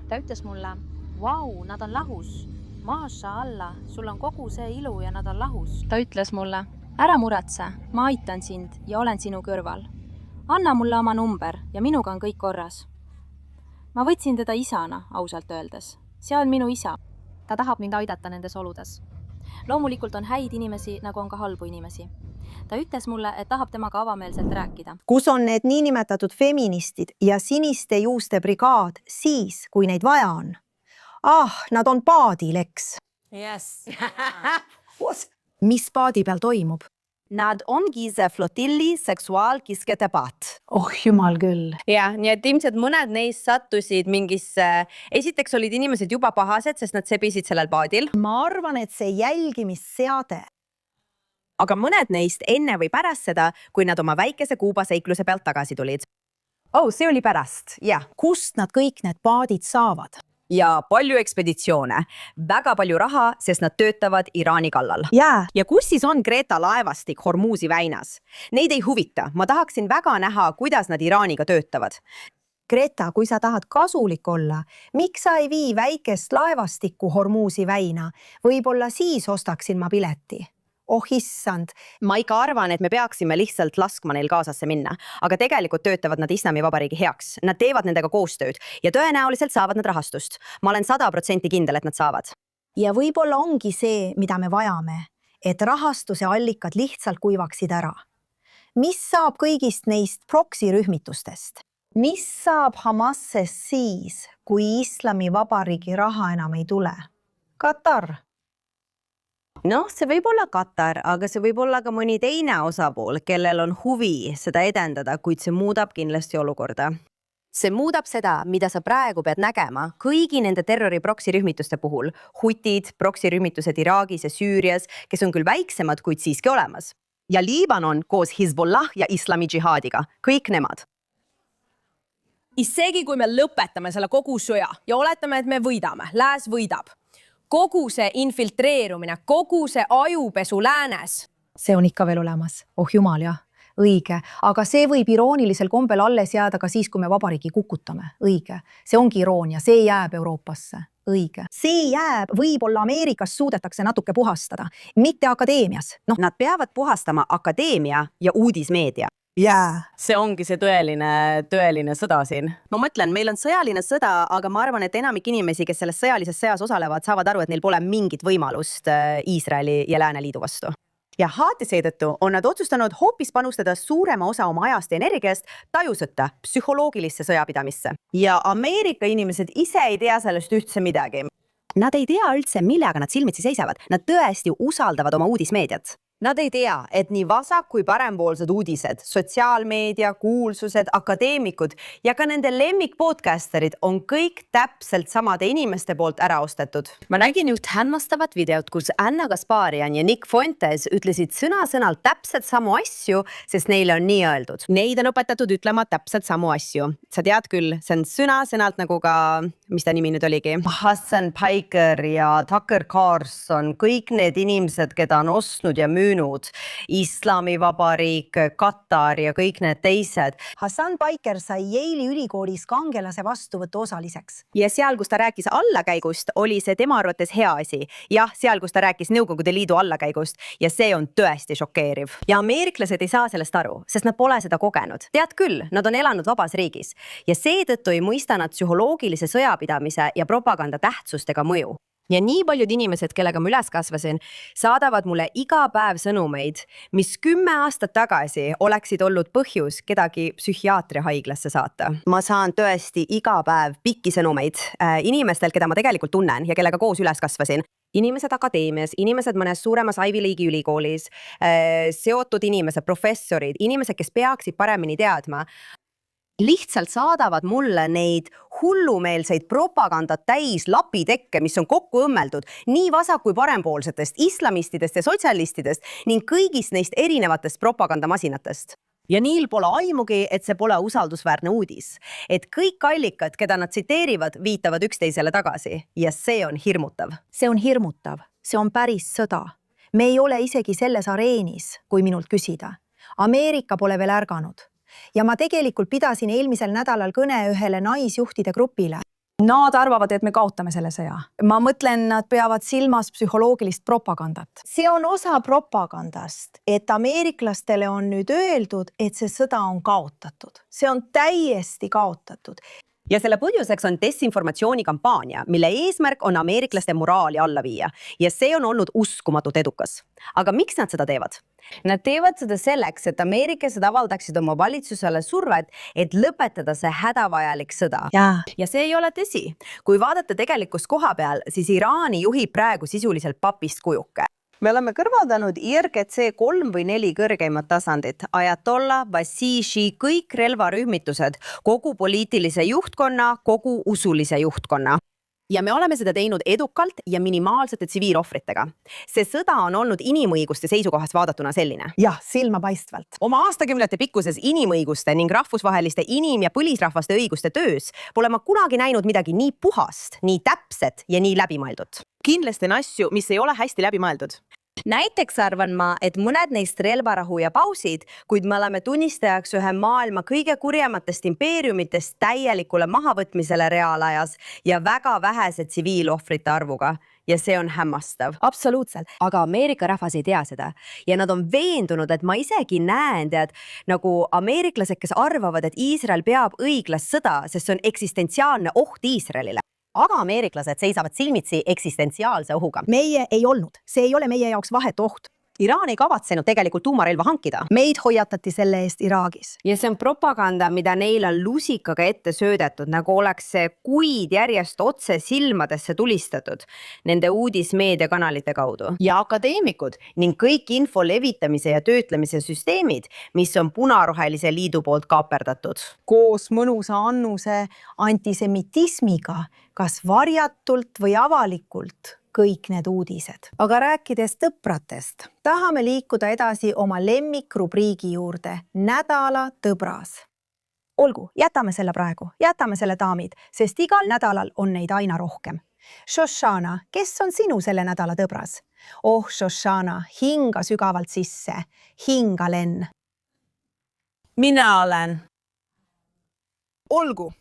Ta ütles mulle, vau, nad on lahus. Maasha alla, sul on kogu see ilu ja nad on lahus. Ta ütles mulle, ära muretse, ma aitan sind ja olen sinu kõrval. Anna mulle oma number ja minuga on kõik korras. Ma võtsin teda isana, ausalt öeldes. See on minu isa. Ta tahab mind aidata nendes oludes. Loomulikult on häid inimesi, nagu on ka halbu inimesi. Ta ütles mulle, et tahab temaga avameelselt rääkida. Kus on need niinimetatud feministid ja siniste juuste brigaad siis, kui neid vaja on? Nad on paadil, eks? Yes. Mis paadi peal toimub? Nad ongi see flotilli seksuaalkiskete paat. Jumal küll. Ja, nii et ilmselt mõned neist sattusid mingisse, esiteks olid inimesed juba pahased, sest nad sebisid sellel paadil. Ma arvan, et see jälgimisseade. Aga mõned neist enne või pärast seda, kui nad oma väikese Kuuba seikluse pealt tagasi tulid. See oli pärast, jah. Kust nad kõik need paadid saavad? Ja palju ekspeditsioone, väga palju raha, sest nad töötavad Iraani kallal. Ja kus siis on Greta laevastik Hormuzi väinas? Neid ei huvita, ma tahaksin väga näha, kuidas nad Iraaniga töötavad. Greta, kui sa tahad kasulik olla, miks sa ei vii väikest laevastikku Hormuzi väina? Võib-olla siis ostaksin ma pileti. Issand. Ma ikka arvan, et me peaksime lihtsalt laskma neil Gazasse minna, aga tegelikult töötavad nad Islamivabariigi heaks. Nad teevad nendega koostööd ja tõenäoliselt saavad nad rahastust. Ma olen 100% kindel, et nad saavad. Ja võib-olla ongi see, mida me vajame, et rahastuse allikad lihtsalt kuivaksid ära. Mis saab kõigist neist proksirühmitustest? Mis saab Hamassest siis, kui Islamivabariigi raha enam ei tule? Katar. See võib olla Katar, aga see võib olla ka mõni teine osapool, kellel on huvi seda edendada, kuid see muudab kindlasti olukorda. See muudab seda, mida sa praegu pead nägema kõigi nende terroriproksirühmituste puhul. Hutid, proksirühmitused Iraagis ja Süürias, kes on küll väiksemad, kuid siiski olemas. Ja Liibanon koos Hezbollah ja Islami džihaadiga. Kõik nemad. Isegi kui me lõpetame selle kogu sõja ja oletame, et me võidame, lääs võidab. Kogu see infiltreerumine, kogu see ajupesu läänes. See on ikka veel olemas. Jumal, jah. Õige. Aga see võib iroonilisel kombel alles jääda ka siis, kui me vabariigi kukutame. Õige. See ongi iroonia. See jääb Euroopasse. Õige. See jääb, võib-olla Ameerikas suudetakse natuke puhastada. Mitte akadeemias. Nad peavad puhastama akadeemia ja uudismeedia. See ongi see tõeline sõda siin. Ma mõtlen, meil on sõjaline sõda, aga ma arvan, et enamik inimesi, kes selles sõjalises sõjas osalevad, saavad aru, et neil pole mingit võimalust Iisraeli ja Lääneliidu vastu. Ja haati seetõttu on nad otsustanud hoopis panustada suurema osa oma ajast ja energiast tajusõtta psühholoogilisse sõjapidamisse. Ja Ameerika inimesed ise ei tea sellest üldse midagi. Nad ei tea üldse, millega nad silmitsi seisavad. Nad tõesti usaldavad oma uudismeediat. Nad ei tea, et nii vasak- kui parempoolsed uudised, sotsiaalmeedia, kuulsused, akadeemikud ja ka nende lemmikpodcasterid on kõik täpselt samade inimeste poolt ära ostetud. Ma nägin just hämmastavat videot, kus Anna Gasparian ja Nick Fuentes ütlesid sõna-sõnalt täpselt samu asju, sest neile on nii öeldud. Neid on õpetatud ütlema täpselt samu asju. Sa tead küll, see on sõna-sõnalt nagu ka, mis ta nimi nüüd oligi? Hassan Piker ja Tucker Carlson, kõik need inimesed, keda on ostnud ja müünud müünud. Islamivabariik, Katar ja kõik need teised. Hassan Baiker sai Yale'i ülikoolis kangelase vastuvõtu osaliseks. Ja seal, kus ta rääkis allakäigust, oli see tema arvates hea asi. Jah, seal, kus ta rääkis Nõukogude Liidu allakäigust ja see on tõesti šokeeriv. Ja ameeriklased ei saa sellest aru, sest nad pole seda kogenud. Tead küll, nad on elanud vabas riigis ja seetõttu ei mõista nad psühholoogilise sõjapidamise ja propaganda tähtsust ega mõju. Ja nii paljud inimesed, kellega ma üles kasvasin, saadavad mulle iga päev sõnumeid, mis 10 aastat tagasi oleksid olnud põhjus kedagi psühhiaatriahaiglasse saata. Ma saan tõesti iga päev pikki sõnumeid inimestelt, keda ma tegelikult tunnen ja kellega koos üles kasvasin. Inimesed akadeemias, inimesed mõnes suuremas Ivy League'i ülikoolis, seotud inimesed, professorid, inimesed, kes peaksid paremini teadma, lihtsalt saadavad mulle neid hullumeelseid propagandat täis lapitekke, mis on kokku õmmeldud nii vasak- kui parempoolsetest, islamistidest ja sotsialistidest ning kõigist neist erinevatest propagandamasinatest. Ja niil pole aimugi, et see pole usaldusväärne uudis. Et kõik allikad, keda nad tsiteerivad, viitavad üksteisele tagasi ja see on hirmutav. See on hirmutav, see on päris sõda. Me ei ole isegi selles areenis, kui minult küsida. Ameerika pole veel ärganud. Ja ma tegelikult pidasin eelmisel nädalal kõne ühele naisjuhtide grupile. Nad arvavad, et me kaotame selle sõja. Ma mõtlen, nad peavad silmas psühholoogilist propagandat. See on osa propagandast, et ameeriklastele on nüüd öeldud, et see sõda on kaotatud. See on täiesti kaotatud. Ja selle põhjuseks on desinformatsioonikampaania, mille eesmärk on ameeriklaste moraali alla viia. Ja see on olnud uskumatult edukas. Aga miks nad seda teevad? Nad teevad seda selleks, et ameeriklased avaldaksid oma valitsusele survet, et lõpetada see hädavajalik sõda. Ja see ei ole tõsi. Kui vaadata tegelikkust koha peal, siis Iraani juhib praegu sisuliselt papist kujuke. Me oleme kõrvaldanud IRGC 3 või 4 kõrgeimat tasandit, Ayatollah, Basiji, kõik relvarühmitused, kogu poliitilise juhtkonna, kogu usulise juhtkonna. Ja me oleme seda teinud edukalt ja minimaalsete tsiviilohvritega. See sõda on olnud inimõiguste seisukohast vaadatuna selline. Jah, silmapaistvalt. Oma aastakümnete pikkuses inimõiguste ning rahvusvaheliste inim- ja põlisrahvaste õiguste töös pole ma kunagi näinud midagi nii puhast, nii täpset ja nii läbimõeldud. Kindlasti on asju, mis ei ole hästi läbimõeldud. Näiteks arvan ma, et mõned neist relvarahu ja pausid, kuid me oleme tunnistajaks ühe maailma kõige kurjematest impeeriumitest täielikule mahavõtmisele reaalajas ja väga vähese tsiviilohvrite arvuga. Ja see on hämmastav. Absoluutselt. Aga Ameerika rahvas ei tea seda. Ja nad on veendunud, et ma isegi näen, tead, nagu ameeriklased, kes arvavad, et Iisrael peab õiglast sõda, sest see on eksistentsiaalne oht Iisraelile. Aga ameeriklased seisavad silmitsi eksistentsiaalse ohuga. Meie ei olnud. See ei ole meie jaoks vahetu oht. Iraan ei kavatsenud tegelikult tuumarelva hankida. Meid hoiatati selle eest Iraagis. Ja see on propaganda, mida neil on lusikaga ette söödetud, nagu oleks see kuid järjest otse silmadesse tulistatud nende uudismeediakanalite kaudu. Ja akadeemikud ning kõik info levitamise ja töötlemise süsteemid, mis on Punarohelise Liidu poolt kaaperdatud. Koos mõnusa annuse antisemitismiga, kas varjatult või avalikult, kõik need uudised. Aga rääkides tõpratest, tahame liikuda edasi oma lemmikrubriigi juurde, nädala tõbras. Olgu, jätame selle praegu, jätame selle daamid, sest igal nädalal on neid aina rohkem. Shoshana, kes on sinu selle nädala tõbras? Oh, Shoshana, hinga sügavalt sisse, hinga Len. Mina olen. Olgu.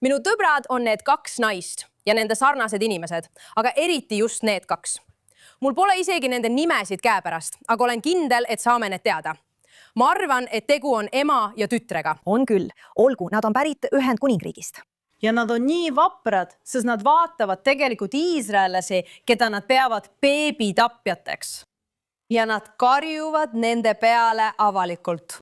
Minu tõbrad on need 2 naist ja nende sarnased inimesed, aga eriti just need 2. Mul pole isegi nende nimesid käepärast, aga olen kindel, et saame need teada. Ma arvan, et tegu on ema ja tütrega. On küll. Olgu, nad on pärit Ühendkuningriigist. Ja nad on nii vaprad, sest nad vaatavad tegelikult iisraellasi, keda nad peavad beebitapjateks. Ja nad karjuvad nende peale avalikult.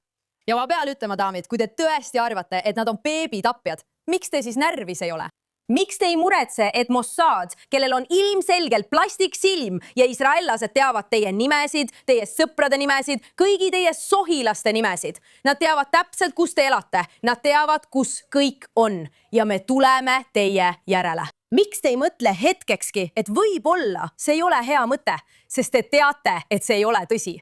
Ja ma pean ütlema, daamid, kui te tõesti arvate, et nad on beebitapjad, miks te siis närvis ei ole? Miks te ei muretse, et Mossad, kellel on ilmselgelt plastiksilm ja israellased teavad teie nimesid, teie sõprade nimesid, kõigi teie sohilaste nimesid. Nad teavad täpselt, kus te elate. Nad teavad, kus kõik on. Ja me tuleme teie järele. Miks te ei mõtle hetkekski, et võib-olla see ei ole hea mõte, sest te teate, et see ei ole tõsi?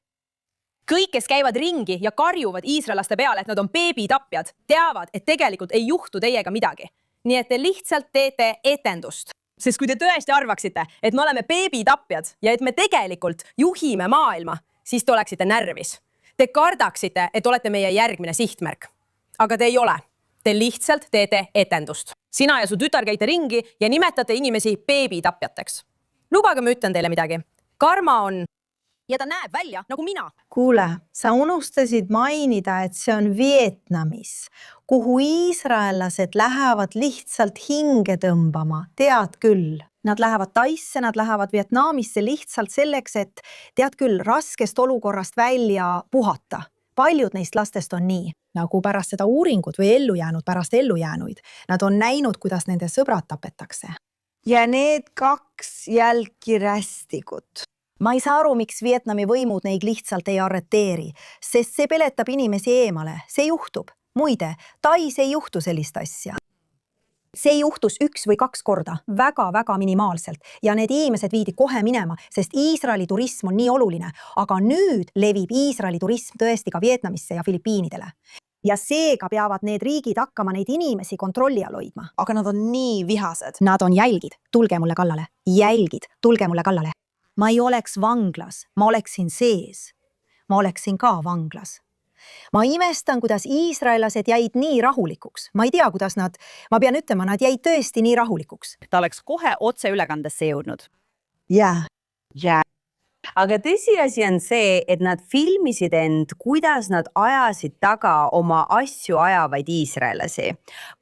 Kõik, kes käivad ringi ja karjuvad iisraelaste peale, et nad on beebitapjad, teavad, et tegelikult ei juhtu teiega midagi. Nii et te lihtsalt teete etendust. Sest kui te tõesti arvaksite, et me oleme beebitapjad ja et me tegelikult juhime maailma, siis te oleksite närvis. Te kardaksite, et olete meie järgmine sihtmärk. Aga te ei ole. Te lihtsalt teete etendust. Sina ja su tütar käite ringi ja nimetate inimesi beebitapjateks. Lubage, ma ütlen teile midagi. Karma on... Ja ta näeb välja nagu mina. Kuule, sa unustasid mainida, et see on Vietnamis, kuhu iisraellased lähevad lihtsalt hinge tõmbama, tead küll. Nad lähevad Taisse, nad lähevad Vietnamisse lihtsalt selleks, et tead küll, raskest olukorrast välja puhata. Paljud neist lastest on nii, nagu pärast seda uuringut või pärast ellujäänuid. Nad on näinud, kuidas nende sõbrad tapetakse. Ja need 2 jälkirästikut. Ma ei saa aru, miks Vietnami võimud neid lihtsalt ei arreteeri, sest see peletab inimesi eemale. See juhtub. Muide, Tais ei juhtu sellist asja. See juhtus 1 või 2 korda, väga-väga minimaalselt ja need inimesed viidi kohe minema, sest Iisraeli turism on nii oluline, aga nüüd levib Iisraeli turism tõesti ka Vietnamisse ja Filipiinidele. Ja seega peavad need riigid hakkama neid inimesi kontrolli all hoidma. Aga nad on nii vihased. Nad on jälgid, tulge mulle kallale. Jälgid, tulge mulle kallale. Ma ei oleks vanglas, ma oleksin sees. Ma oleksin ka vanglas. Ma imestan, kuidas iisraelased jäid nii rahulikuks. Ma ei tea, kuidas nad, ma pean ütlema, nad jäid tõesti nii rahulikuks. Ta oleks kohe otse ülekandesse jõudnud. Jaa. Aga tõsiasi on see, et nad filmisid end, kuidas nad ajasid taga oma asju ajavaid iisraelasi.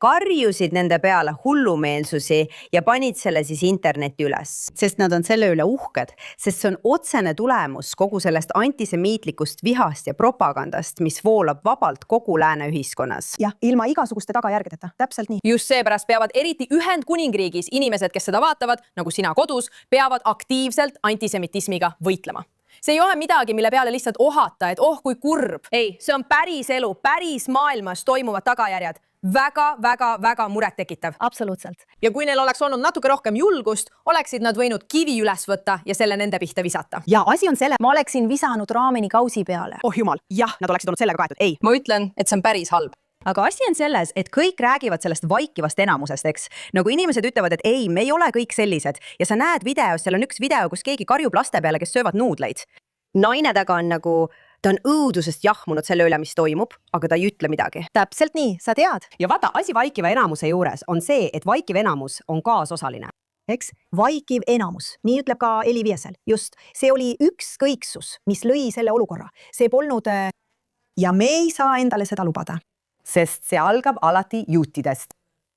Karjusid nende peale hullumeelsusi ja panid selle siis internetti üles. Sest nad on selle üle uhked, sest see on otsene tulemus kogu sellest antisemiitlikust vihast ja propagandast, mis voolab vabalt kogu lääne ühiskonnas. Jah, ilma igasuguste tagajärgedeta, täpselt nii. Just seepärast peavad eriti Ühendkuningriigis inimesed, kes seda vaatavad, nagu sina kodus, peavad aktiivselt antisemitismiga võitlema. See ei ole midagi, mille peale lihtsalt ohata, et kui kurb. Ei, see on päris elu, päris maailmas toimuvad tagajärjed. Väga muret tekitav. Absoluutselt. Ja kui neil oleks olnud natuke rohkem julgust, oleksid nad võinud kivi üles võtta ja selle nende pihta visata. Ja asi on selle, ma oleksin visanud raameni kausi peale. Oh jumal, jah, nad oleksid olnud sellega kaetud. Ei. Ma ütlen, et see on päris halb. Aga asi on selles, et kõik räägivad sellest vaikivast enamusest, eks? Nagu inimesed ütlevad, et ei, me ei ole kõik sellised. Ja sa näed videos, seal on üks video, kus keegi karjub laste peale, kes söövad nuudleid. Naine taga on nagu, ta on õudusest jahmunud selle üle, mis toimub, aga ta ei ütle midagi. Täpselt nii, sa tead. Ja vaata, asi vaikiva enamuse juures on see, et vaikiv enamus on kaasosaline. Eks? Vaikiv enamus, nii ütleb ka Eli Viesel. Just, see oli ükskõiksus, mis lõi selle olukorra. See polnud... Ja me ei saa endale seda lubada. Sest see algab alati juutidest.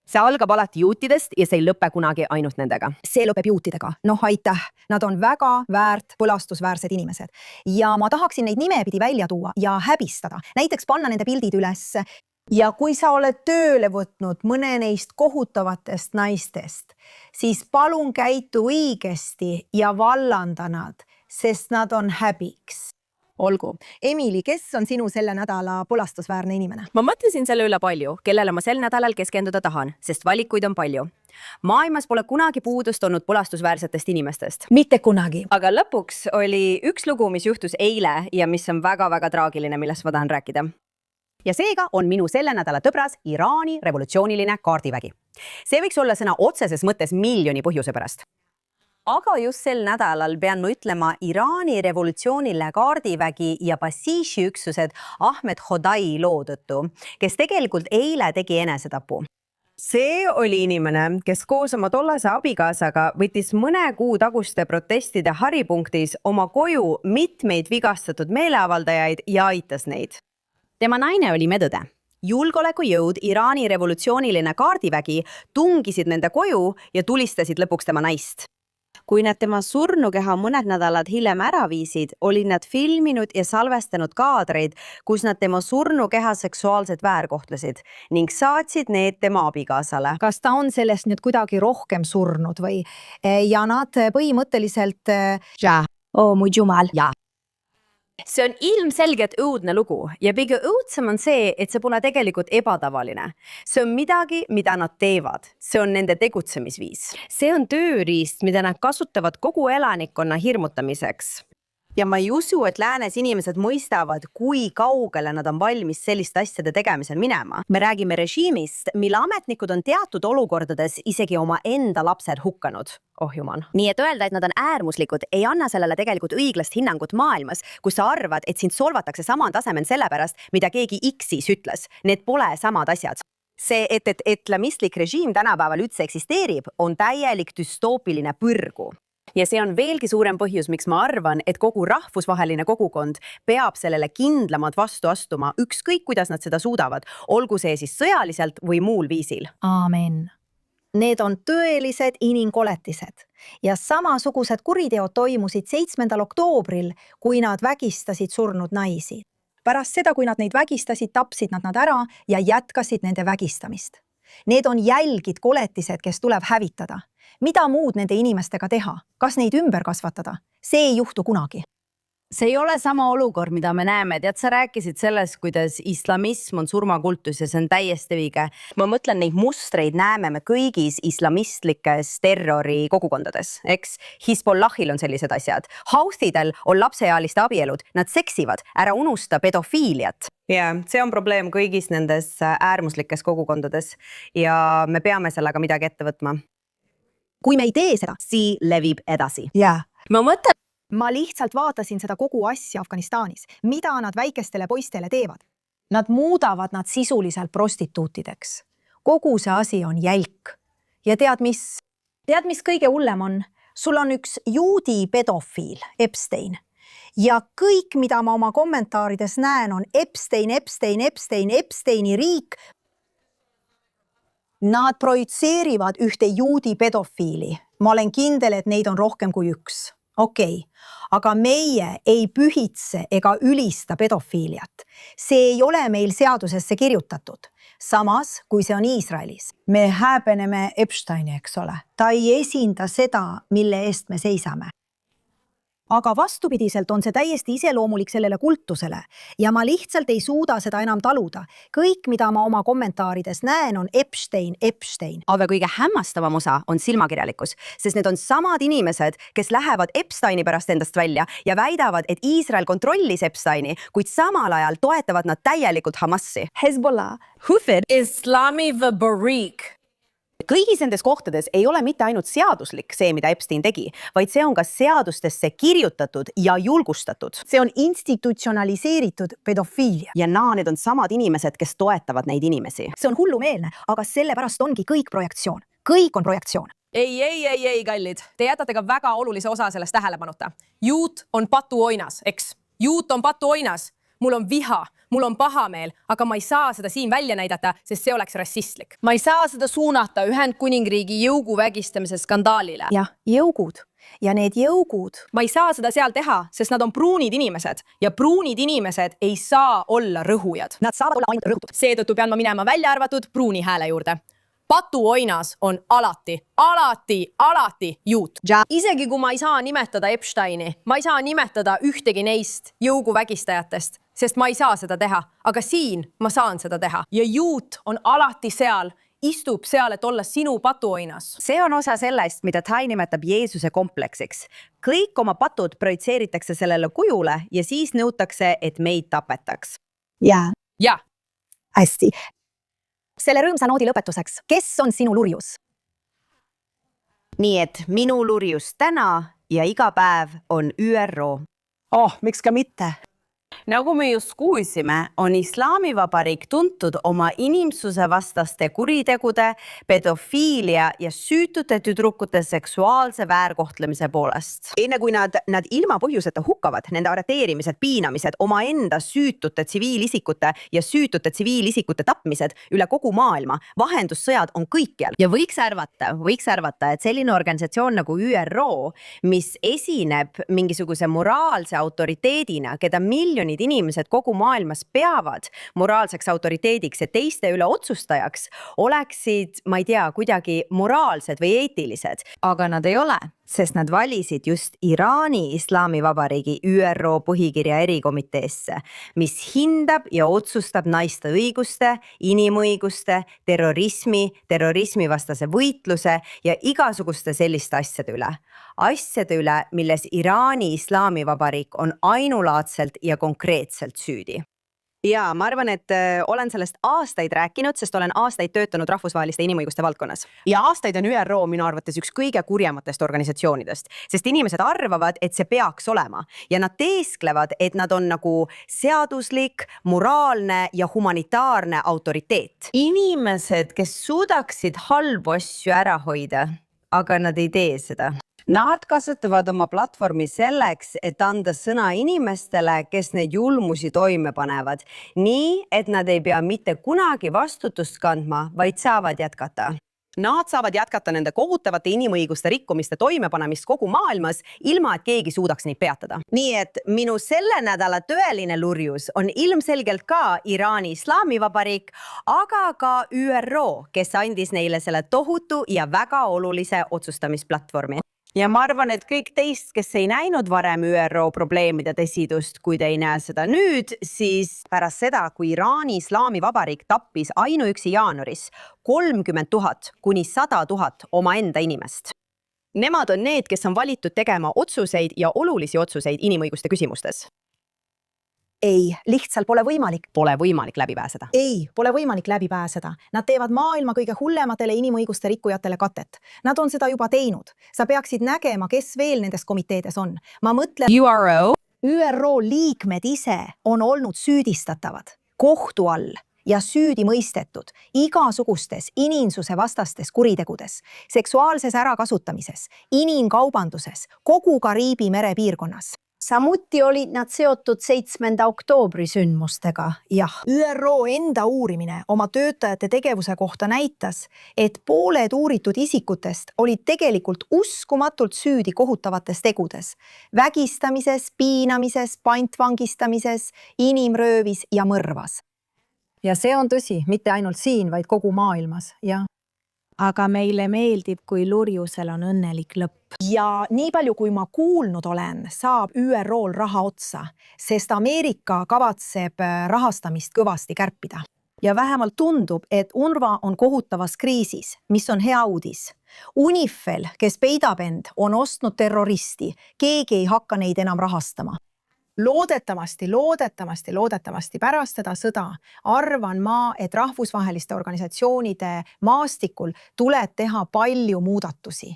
See algab alati juutidest ja see ei lõpe kunagi ainult nendega. See lõpeb juutidega. Noh, aitäh. Nad on väga väärt, põlastusväärsed inimesed. Ja ma tahaksin neid nimepidi välja tuua ja häbistada. Näiteks panna nende pildid üles. Ja kui sa oled tööle võtnud mõne neist kohutavatest naistest, siis palun käitu õigesti ja vallanda nad, sest nad on häbiks. Olgu. Emili, kes on sinu selle nädala põlastusväärne inimene? Ma mõtlesin selle üle palju, kellele ma sel nädalal keskenduda tahan, sest valikuid on palju. Maailmas pole kunagi puudust olnud põlastusväärsetest inimestest. Mitte kunagi. Aga lõpuks oli üks lugu, mis juhtus eile ja mis on väga-väga traagiline, millest ma tahan rääkida. Ja seega on minu selle nädala tõbras Iraani revolutsiooniline kaardivägi. See võiks olla sõna otseses mõttes miljoni põhjuse pärast. Aga just sel nädalal pean ma ütlema Iraani revolutsioonile kaardivägi ja Basishi üksused Ahmed Hodai loo tõttu, kes tegelikult eile tegi enesetapu. See oli inimene, kes koos oma tollase abikaasaga võttis mõne kuu taguste protestide haripunktis oma koju mitmeid vigastatud meeleavaldajaid ja aitas neid. Tema naine oli medõde. Julgeolekujõud Iraani revolutsiooniline kaardivägi tungisid nende koju ja tulistasid lõpuks tema naist. Kui nad tema surnukeha mõned nädalad hiljem ära viisid, olid nad filminud ja salvestanud kaadreid, kus nad tema surnukeha seksuaalselt väärkohtlesid ning saatsid need tema abikaasale. Kas ta on sellest nüüd kuidagi rohkem surnud või? Ja nad põhimõtteliselt... Oh, mu jumal. Ja. See on ilmselgelt õudne lugu ja kõige õudsem on see, et see pole tegelikult ebatavaline. See on midagi, mida nad teevad. See on nende tegutsemisviis. See on tööriist, mida nad kasutavad kogu elanikkonna hirmutamiseks. ja ma ei usu, et läänes inimesed mõistavad, kui kaugele nad on valmis selliste asjade tegemisel minema. Me räägime režiimist, mille ametnikud on teatud olukordades isegi oma enda lapsed hukkanud. Oh juman. Nii et öelda, et nad on äärmuslikud, ei anna sellele tegelikult õiglast hinnangut maailmas, kus sa arvad, et sind solvatakse samal tasemel sellepärast, mida keegi X-is ütles. Need pole samad asjad. See, et islamistlik režiim tänapäeval üldse eksisteerib, on täielik düstoopiline põrgu. Ja see on veelgi suurem põhjus, miks ma arvan, et kogu rahvusvaheline kogukond peab sellele kindlamad vastu astuma, ükskõik kuidas nad seda suudavad, olgu see siis sõjaliselt või muul viisil. Aamen. Need on tõelised inimkoletised ja samasugused kuriteod toimusid 7. oktoobril, kui nad vägistasid surnud naisi. Pärast seda, kui nad neid vägistasid, tapsid nad ära ja jätkasid nende vägistamist. Need on jälgid koletised, kes tuleb hävitada. Mida muud nende inimestega teha? Kas neid ümber kasvatada? See ei juhtu kunagi. See ei ole sama olukord, mida me näeme. Tead, sa rääkisid sellest, kuidas islamism on surmakultus ja see on täiesti õige. Ma mõtlen, neid mustreid näeme me kõigis islamistlikes terrori kogukondades. Eks Hizbollahil on sellised asjad. Houthidel on lapseealiste abielud. Nad seksivad. Ära unusta pedofiiliat. Ja see on probleem kõigis nendes äärmuslikes kogukondades ja me peame sellega midagi ette võtma. Kui me ei tee seda, siis levib edasi. Yeah. Ma lihtsalt vaatasin seda kogu asja Afganistanis, mida nad väikestele poistele teevad. Nad muudavad nad sisuliselt prostituutideks. Kogu see asi on jälk. Ja tead, mis kõige hullem on? Sul on üks juudi pedofiil, Epstein. Ja kõik, mida ma oma kommentaarides näen, on Epsteini riik. Nad projitseerivad ühte juudi pedofiili. Ma olen kindel, et neid on rohkem kui üks. Okei, aga meie ei pühitse ega ülista pedofiiliat. See ei ole meil seadusesse kirjutatud. Samas, kui see on Iisraelis. Me häbeneme Epsteini, eks ole. Ta ei esinda seda, mille eest me seisame. Aga vastupidiselt on see täiesti iseloomulik sellele kultusele ja ma lihtsalt ei suuda seda enam taluda. Kõik, mida ma oma kommentaarides näen, on Epstein. Aga kõige hämmastavam osa on silmakirjalikkus, sest need on samad inimesed, kes lähevad Epsteini pärast endast välja ja väidavad, et Iisrael kontrollis Epsteini, kuid samal ajal toetavad nad täielikult Hamassi. Hezbollah, Houthid, Islami Barik. Kõigis nendes kohtades ei ole mitte ainult seaduslik see, mida Epstein tegi, vaid see on ka seadustesse kirjutatud ja julgustatud. See on institutsionaliseeritud pedofiilia. Ja need on samad inimesed, kes toetavad neid inimesi. See on hullumeelne, aga sellepärast ongi kõik projektsioon. Kõik on projektsioon. Ei, kallid. Te jätate ka väga olulise osa sellest tähelepanuta. Juut on patuoinas, eks? Juut on patuoinas. Mul on viha, mul on pahameel, aga ma ei saa seda siin välja näidata, sest see oleks rassistlik. Ma ei saa seda suunata Ühendkuningriigi jõugu vägistamise skandaalile. Jah, jõugud. Ja need jõugud. Ma ei saa seda seal teha, sest nad on pruunid inimesed ja pruunid inimesed ei saa olla rõhujad. Nad saavad olla ainult rõhutud. Seetõttu pean ma minema välja arvatud pruuni hääle juurde. Patuoinas on alati juut. Isegi kui ma ei saa nimetada Epsteini, ma ei saa nimetada ühtegi neist jõuguvägistajatest, sest ma ei saa seda teha, aga siin ma saan seda teha. Ja juut on alati seal, istub seal, et olla sinu patuoinas. See on osa sellest, mida Tai nimetab Jeesuse kompleksiks. Kõik oma patud projitseeritakse sellele kujule ja siis nõutakse, et meid tapetaks. Ja. Hästi. Selle rõõmsa noodi lõpetuseks, kes on sinu lurjus? Nii et minu lurjus täna ja iga päev on ÜRO. Miks ka mitte? Nagu me just kuulsime, on Islamivabariik tuntud oma inimsuse vastaste kuritegude, pedofiilia ja süütute tüdrukute seksuaalse väärkohtlemise poolest. Enne kui nad ilma põhjuseta hukkavad, nende arreteerimised, piinamised, omaenda süütute tsiviilisikute ja süütute tsiviilisikute tapmised üle kogu maailma, vahendussõjad on kõikjal. Ja võiks arvata, et selline organisatsioon nagu ÜRO, mis esineb mingisuguse moraalse autoriteedina, keda miljonid inimesed kogu maailmas peavad moraalseks autoriteediks ja teiste üle otsustajaks, oleksid, ma ei tea, kuidagi moraalsed või eetilised. Aga nad ei ole. sest nad valisid just Iraani Islamivabariigi ÜRO põhikirja erikomiteesse, mis hindab ja otsustab naiste õiguste, inimõiguste, terrorismivastase võitluse ja igasuguste selliste asjade üle. Asjade üle, milles Iraani Islamivabariik on ainulaadselt ja konkreetselt süüdi. Ja ma arvan, et olen sellest aastaid rääkinud, sest olen aastaid töötanud rahvusvaheliste inimõiguste valdkonnas. Ja aastaid on ÜRO minu arvates üks kõige kurjematest organisatsioonidest, sest inimesed arvavad, et see peaks olema ja nad teesklevad, et nad on nagu seaduslik, moraalne ja humanitaarne autoriteet. Inimesed, kes suudaksid halbu asju ära hoida, aga nad ei tee seda. Nad kasutavad oma platvormi selleks, et anda sõna inimestele, kes neid julmusi toime panevad, nii et nad ei pea mitte kunagi vastutust kandma, vaid saavad jätkata. Nad saavad jätkata nende kohutavate inimõiguste rikkumiste toimepanemist kogu maailmas, ilma et keegi suudaks neid peatada. Nii et minu selle nädala tõeline lurjus on ilmselgelt ka Iraani Islamivabariik, aga ka ÜRO, kes andis neile selle tohutu ja väga olulise otsustamisplatvormi. Ja ma arvan, et kõik teist, kes ei näinud varem ÜRO probleemide tõsidust, kui te ei näe seda nüüd, siis pärast seda, kui Iraani Islamivabariik tappis ainuüksi jaanuaris 30 000 kuni 100 000 omaenda inimest. Nemad on need, kes on valitud tegema otsuseid ja olulisi otsuseid inimõiguste küsimustes. Ei, lihtsalt pole võimalik. Pole võimalik läbi pääseda. Ei, pole võimalik läbi pääseda. Nad teevad maailma kõige hullematele inimõiguste rikkujatele katet. Nad on seda juba teinud. Sa peaksid nägema, kes veel nendes komiteedes on. Ma mõtlen, ÜRO liikmed ise on olnud süüdistatavad kohtu all ja süüdi mõistetud igasugustes inimsuse vastastes kuritegudes, seksuaalses ärakasutamises, inimkaubanduses, kogu Kariibi mere piirkonnas. Samuti olid nad seotud 7. oktoobri sündmustega, jah. ÜRO enda uurimine oma töötajate tegevuse kohta näitas, et pooled uuritud isikutest olid tegelikult uskumatult süüdi kohutavates tegudes. Vägistamises, piinamises, pantvangistamises, inimröövis ja mõrvas. Ja see on tõsi, mitte ainult siin, vaid kogu maailmas, jah. Aga meile meeldib, kui lurjusel on õnnelik lõpp. Ja nii palju, kui ma kuulnud olen, saab ÜRO-l raha otsa, sest Ameerika kavatseb rahastamist kõvasti kärpida. Ja vähemalt tundub, et UNRWA on kohutavas kriisis, mis on hea uudis. UNIFEL, kes peidab end, on ostnud terroristi. Keegi ei hakka neid enam rahastama. Loodetavasti pärast seda sõda arvan ma, et rahvusvaheliste organisatsioonide maastikul tuleb teha palju muudatusi.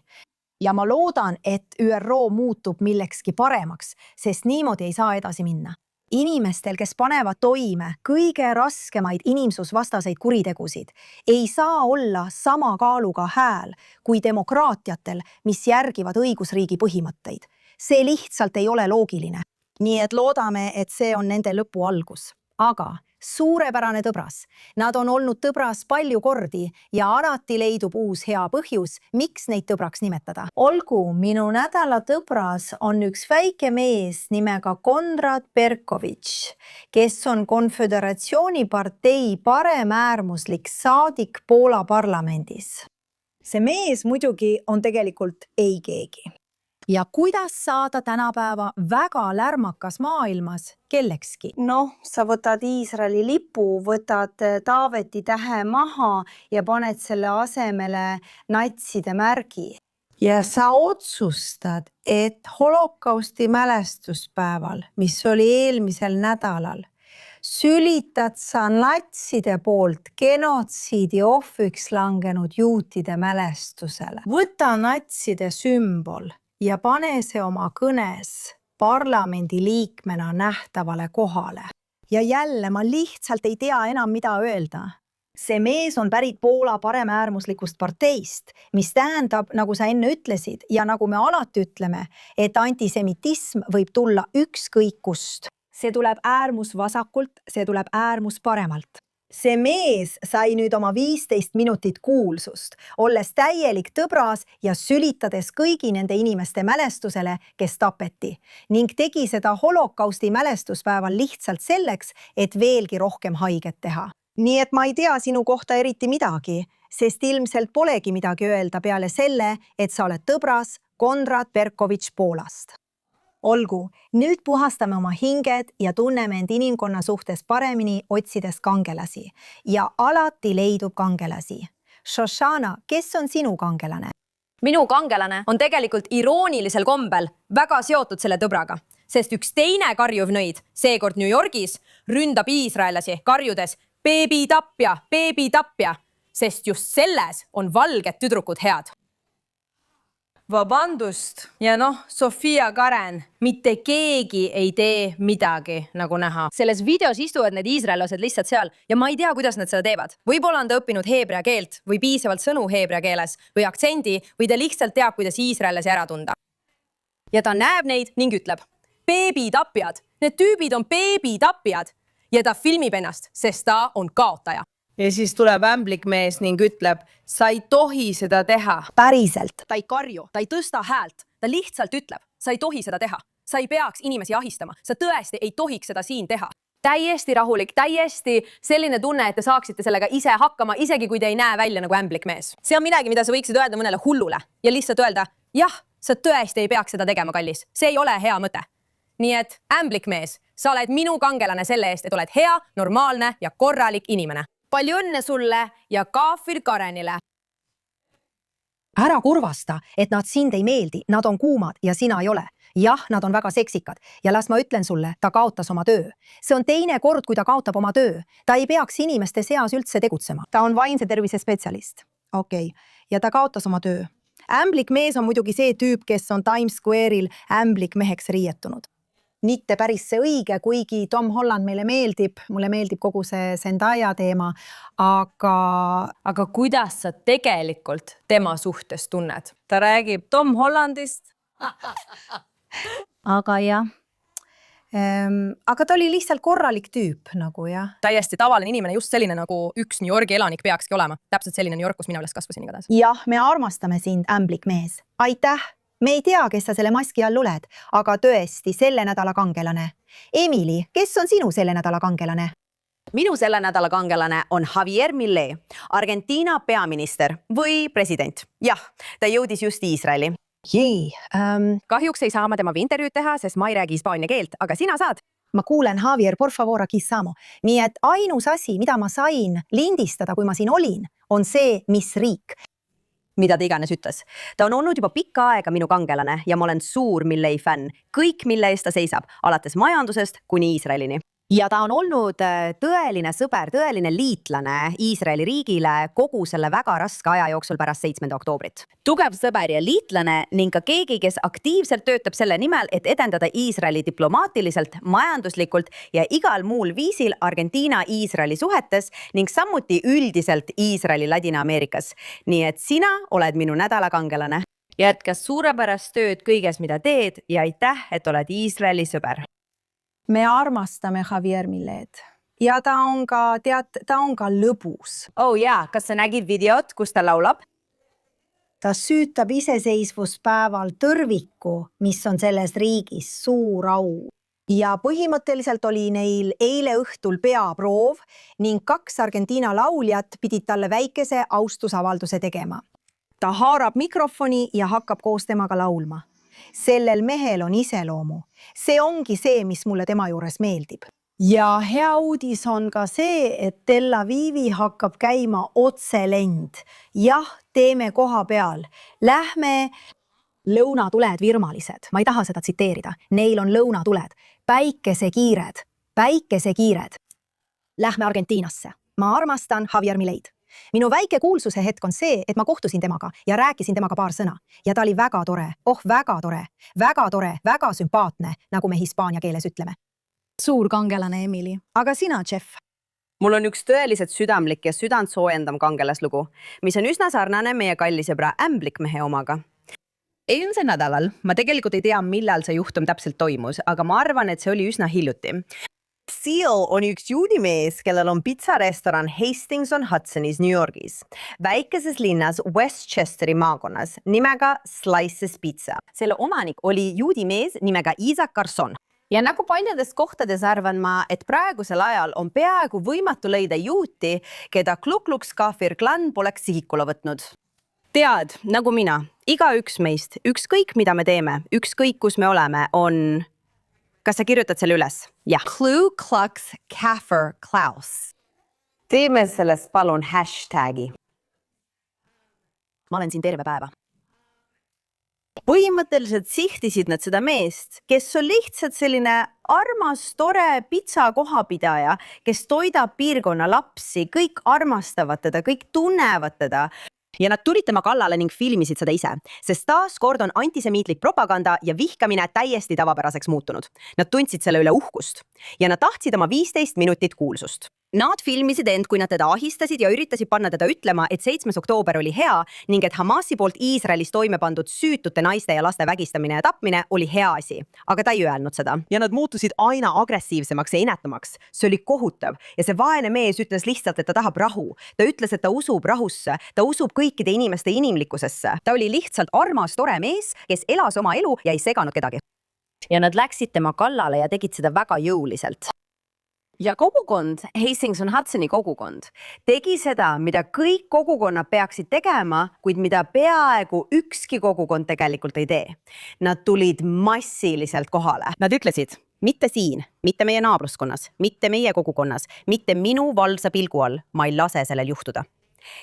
Ja ma loodan, et ÜRO muutub millekski paremaks, sest niimoodi ei saa edasi minna. Inimestel, kes panevad toime kõige raskemaid inimsusvastaseid kuritegusid, ei saa olla sama kaaluga hääl kui demokraatiatel, mis järgivad õigusriigi põhimõtteid. See lihtsalt ei ole loogiline. Nii et loodame, et see on nende lõpu algus. Aga suurepärane tõbras. Nad on olnud tõbras palju kordi ja alati leidub uus hea põhjus, miks neid tõbraks nimetada. Olgu, minu nädala tõbras on üks väike mees nimega Konrad Berkovitš, kes on Konföderatsioonipartei paremäärmuslik saadik Poola parlamendis. See mees muidugi on tegelikult ei keegi. Ja kuidas saada tänapäeva väga lärmakas maailmas kellekski? Sa võtad Iisraeli lipu, võtad Taaveti tähe maha ja paned selle asemele natside märgi. Ja sa otsustad, et holokausti mälestuspäeval, mis oli eelmisel nädalal, sülitad sa natside poolt genotsiidi ohvriks langenud juutide mälestusele. Võta natside sümbol ja pane see oma kõnes parlamendi liikmena nähtavale kohale. Ja jälle ma lihtsalt ei tea enam, mida öelda. See mees on pärit Poola paremäärmuslikust parteist, mis tähendab, nagu sa enne ütlesid ja nagu me alati ütleme, et antisemitism võib tulla ükskõik kust. See tuleb äärmusvasakult, see tuleb äärmusparemalt. See mees sai nüüd oma 15 minutit kuulsust, olles täielik tõbras ja sülitades kõigi nende inimeste mälestusele, kes tapeti, ning tegi seda holokausti mälestuspäeval lihtsalt selleks, et veelgi rohkem haiget teha. Nii et ma ei tea sinu kohta eriti midagi, sest ilmselt polegi midagi öelda peale selle, et sa oled tõbras, Konrad Berkovitš Poolast. Olgu, nüüd puhastame oma hinged ja tunneme end inimkonna suhtes paremini, otsides kangelasi. Ja alati leidub kangelasi. Shoshana, kes on sinu kangelane? Minu kangelane on tegelikult iroonilisel kombel väga seotud selle tõbraga, sest üks teine karjuv nõid, seekord New Yorgis, ründab iisraellasi karjudes beebi tapja, sest just selles on valged tüdrukud head. Vabandust ja Sofia Karen, mitte keegi ei tee midagi, nagu näha. Selles videos istuvad need iisraellased lihtsalt seal ja ma ei tea, kuidas nad seda teevad. Võib-olla on ta õppinud heebrea keelt või piisavalt sõnu heebrea keeles või aktsendi või ta lihtsalt teab, kuidas iisraellasi ära tunda. Ja ta näeb neid ning ütleb, beebi tapjad, need tüübid on beebi tapjad ja ta filmib ennast, sest ta on kaotaja. Ja siis tuleb ämblik mees ning ütleb, sa ei tohi seda teha. Päriselt. Ta ei karju, ta ei tõsta häält, ta lihtsalt ütleb, sa ei tohi seda teha. Sa ei peaks inimesi ahistama, sa tõesti ei tohiks seda siin teha. Täiesti rahulik, täiesti selline tunne, et te saaksite sellega ise hakkama, isegi kui te ei näe välja nagu ämblik mees. See on midagi, mida sa võiksid öelda mõnele hullule ja lihtsalt öelda, jah, sa tõesti ei peaks seda tegema, kallis. See ei ole hea mõte. Nii et ämblik mees, sa oled minu kangelane selle eest, et oled hea, normaalne ja korralik inimene. Palju õnne sulle ja Kaafir Karenile. Ära kurvasta, et nad sind ei meeldi, nad on kuumad ja sina ei ole. Jah, nad on väga seksikad ja las ma ütlen sulle, ta kaotas oma töö. See on teine kord, kui ta kaotab oma töö. Ta ei peaks inimeste seas üldse tegutsema. Ta on vaimse tervise spetsialist. Okei. Ja ta kaotas oma töö. Ämblik mees on muidugi see tüüp, kes on Times Square'il ämblik meheks riietunud. Mitte päris see õige, kuigi Tom Holland meile meeldib, mulle meeldib kogu see Zendaya teema, aga kuidas sa tegelikult tema suhtes tunned? Ta räägib Tom Hollandist. Aga jah. Aga ta oli lihtsalt korralik tüüp nagu jah. Täiesti tavaline inimene, just selline nagu üks New Yorgi elanik peakski olema. Täpselt selline New York, kus mina üles kasvasin igatahes. Jah, me armastame sind, ämblik mees. Aitäh! Me ei tea, kes sa selle maski all oled, aga tõesti selle nädala kangelane. Emily, kes on sinu selle nädala kangelane? Minu selle nädala kangelane on Javier Milei, Argentiina peaminister või president. Jah, ta jõudis just Iisraeli. Kahjuks ei saa ma temaga intervjuud teha, sest ma ei räägi hispaania keelt, aga sina saad. Ma kuulen, Javier, por favor, aquí samo. Nii et ainus asi, mida ma sain lindistada, kui ma siin olin, on see, mis riik. Mida ta iganes ütles. Ta on olnud juba pikka aega minu kangelane ja ma olen suur Milei fänn. Kõik, mille eest ta seisab, alates majandusest kuni Iisraelini. Ja ta on olnud tõeline sõber, tõeline liitlane Iisraeli riigile kogu selle väga raske aja jooksul pärast 7. oktoobrit. Tugev sõber ja liitlane ning ka keegi, kes aktiivselt töötab selle nimel, et edendada Iisraeli diplomaatiliselt, majanduslikult ja igal muul viisil Argentiina-Iisraeli suhetes ning samuti üldiselt Iisraeli Ladina-Ameerikas. Nii et sina oled minu nädala kangelane. Jätka suurepärast tööd kõiges, mida teed ja aitäh, et oled Iisraeli sõber. Me armastame Javier Mileid. Ja ta on ka lõbus. Oh jaa, kas sa nägid videot, kus ta laulab? Ta süütab iseseisvuspäeval tõrviku, mis on selles riigis suur au. Ja põhimõtteliselt oli neil eile õhtul peaproov ning 2 Argentiina lauljat pidid talle väikese austusavalduse tegema. Ta haarab mikrofoni ja hakkab koos temaga laulma. Sellel mehel on iseloomu. See ongi see, mis mulle tema juures meeldib. Ja hea uudis on ka see, et Tel Avivi hakkab käima otselend. Jah, teeme koha peal. Lähme lõunatuled virmalised. Ma ei taha seda tsiteerida. Neil on lõunatuled. Päikesekiired. Lähme Argentiinasse. Ma armastan Javier Mileid. Minu väike kuulsuse hetk on see, et ma kohtusin temaga ja rääkisin temaga paar sõna. Ja ta oli väga tore, väga sümpaatne, nagu me hispaania keeles ütleme. Suur kangelane, Emily. Aga sina, Jeff? Mul on üks tõeliselt südamlik ja südant soojendam kangelaslugu, mis on üsna sarnane meie kalli sõbra ämblikmehe omaga. Eelmisel nädalal, ma tegelikult ei tea, millal see juhtum täpselt toimus, aga ma arvan, et see oli üsna hiljuti. Seal on üks juudi mees, kellel on pitsarestoran Hastings on Hudsonis New Yorgis, väikeses linnas Westchesteri maakonnas nimega Slices Pizza. Selle omanik oli juudi mees nimega Isaac Garson. Ja nagu paljudes kohtades arvan ma, et praegusel ajal on peaaegu võimatu leida juuti, keda Ku Klux Klan poleks sihikule võtnud. tead, nagu mina, igaüks meist, ükskõik mida me teeme, ükskõik kus me oleme, on... Kas sa kirjutad selle üles? Jah. Klu Klux Kaffer Klaus. Teeme sellest palun hashtagi. Ma olen siin terve päeva. Põhimõtteliselt sihtisid nad seda meest, kes on lihtsalt selline armas, tore pitsa kohapidaja, kes toidab piirkonna lapsi, kõik armastavad teda, kõik tunnevad teda. Ja nad tulid tema kallale ning filmisid seda ise, sest taas kord on antisemiitlik propaganda ja vihkamine täiesti tavapäraseks muutunud. Nad tundsid selle üle uhkust ja nad tahtsid oma 15 minutit kuulsust. Nad filmisid end, kui nad teda ahistasid ja üritasid panna teda ütlema, et 7. oktoober oli hea ning et Hamasi poolt Iisraelis toime pandud süütute naiste ja laste vägistamine ja tapmine oli hea asi. Aga ta ei öelnud seda. Ja nad muutusid aina agressiivsemaks ja inetamaks. See oli kohutav ja see vaene mees ütles lihtsalt, et ta tahab rahu. Ta ütles, et ta usub rahusse, ta usub kõikide inimeste inimlikkusesse. Ta oli lihtsalt armas, tore mees, kes elas oma elu ja ei seganud kedagi. Ja nad läksid tema kallale ja tegid seda väga jõuliselt. Ja kogukond, Hastings-on-Hudsoni kogukond, tegi seda, mida kõik kogukonnad peaksid tegema, kuid mida peaaegu ükski kogukond tegelikult ei tee. Nad tulid massiliselt kohale. Nad ütlesid, mitte siin, mitte meie naabruskonnas, mitte meie kogukonnas, mitte minu valvsa pilgu all, ma ei lase sellel juhtuda.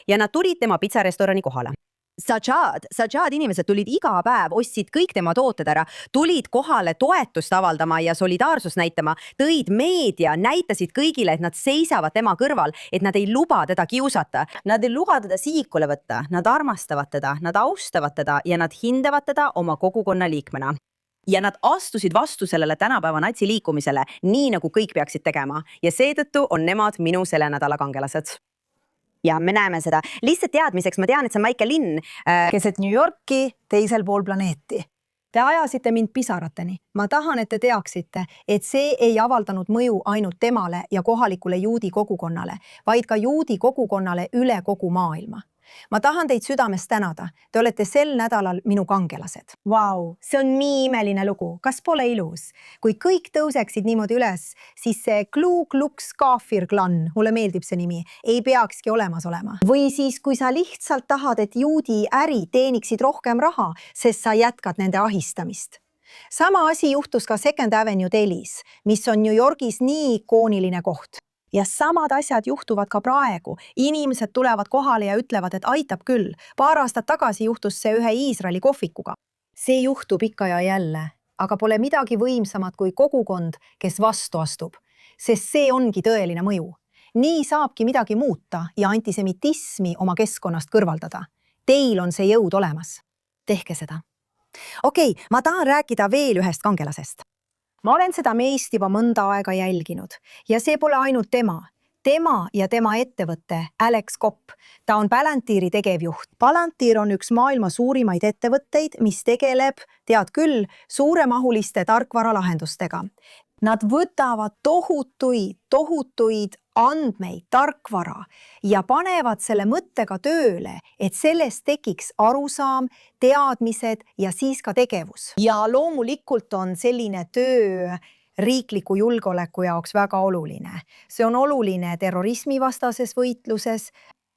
Ja nad tulid tema pitsarestorani kohale. Sajad inimesed tulid iga päev, ostsid kõik tema tooted ära, tulid kohale toetust avaldama ja solidaarsust näitama, tõid meedia, näitasid kõigile, et nad seisavad tema kõrval, et nad ei luba teda kiusata. Nad ei luba teda sihikule võtta, nad armastavad teda, nad austavad teda ja nad hindavad teda oma kogukonna liikmena. Ja nad astusid vastu sellele tänapäeva natsiliikumisele, nii nagu kõik peaksid tegema ja seetõttu on nemad minu selle nädala kangelased. Ja me näeme seda. Lihtsalt teadmiseks, ma tean, et see on väike linn. Keset New Yorki, teisel pool planeeti. Te ajasite mind pisarateni. Ma tahan, et te teaksite, et see ei avaldanud mõju ainult temale ja kohalikule juudi kogukonnale, vaid ka juudi kogukonnale üle kogu maailma. Ma tahan teid südamest tänada. Te olete sel nädalal minu kangelased. Vau, see on nii imeline lugu. Kas pole ilus? Kui kõik tõuseksid niimoodi üles, siis see Klu Klux Kaffer klann, mulle meeldib see nimi, ei peakski olemas olema. Või siis, kui sa lihtsalt tahad, et juudi äri teeniksid rohkem raha, sest sa jätkad nende ahistamist. Sama asi juhtus ka Second Avenue Delis, mis on New Yorgis nii ikooniline koht. Ja samad asjad juhtuvad ka praegu. Inimesed tulevad kohale ja ütlevad, et aitab küll. Paar aastat tagasi juhtus see ühe Iisraeli kohvikuga. See juhtub ikka ja jälle, aga pole midagi võimsamat kui kogukond, kes vastu astub, sest see ongi tõeline mõju. Nii saabki midagi muuta ja antisemitismi oma keskkonnast kõrvaldada. Teil on see jõud olemas. Tehke seda. Okei, ma tahan rääkida veel ühest kangelasest. Ma olen seda meest juba mõnda aega jälginud ja see pole ainult tema. Tema ja tema ettevõtte, Alex Kopp, ta on Palantiiri tegevjuht. Palantir on üks maailma suurimaid ettevõtteid, mis tegeleb, tead küll, suuremahuliste tarkvaralahendustega. Nad võtavad tohutuid andmeid, tarkvara ja panevad selle mõttega tööle, et sellest tekiks arusaam, teadmised ja siis ka tegevus. Ja loomulikult on selline töö riikliku julgeoleku jaoks väga oluline. See on oluline terrorismivastases võitluses.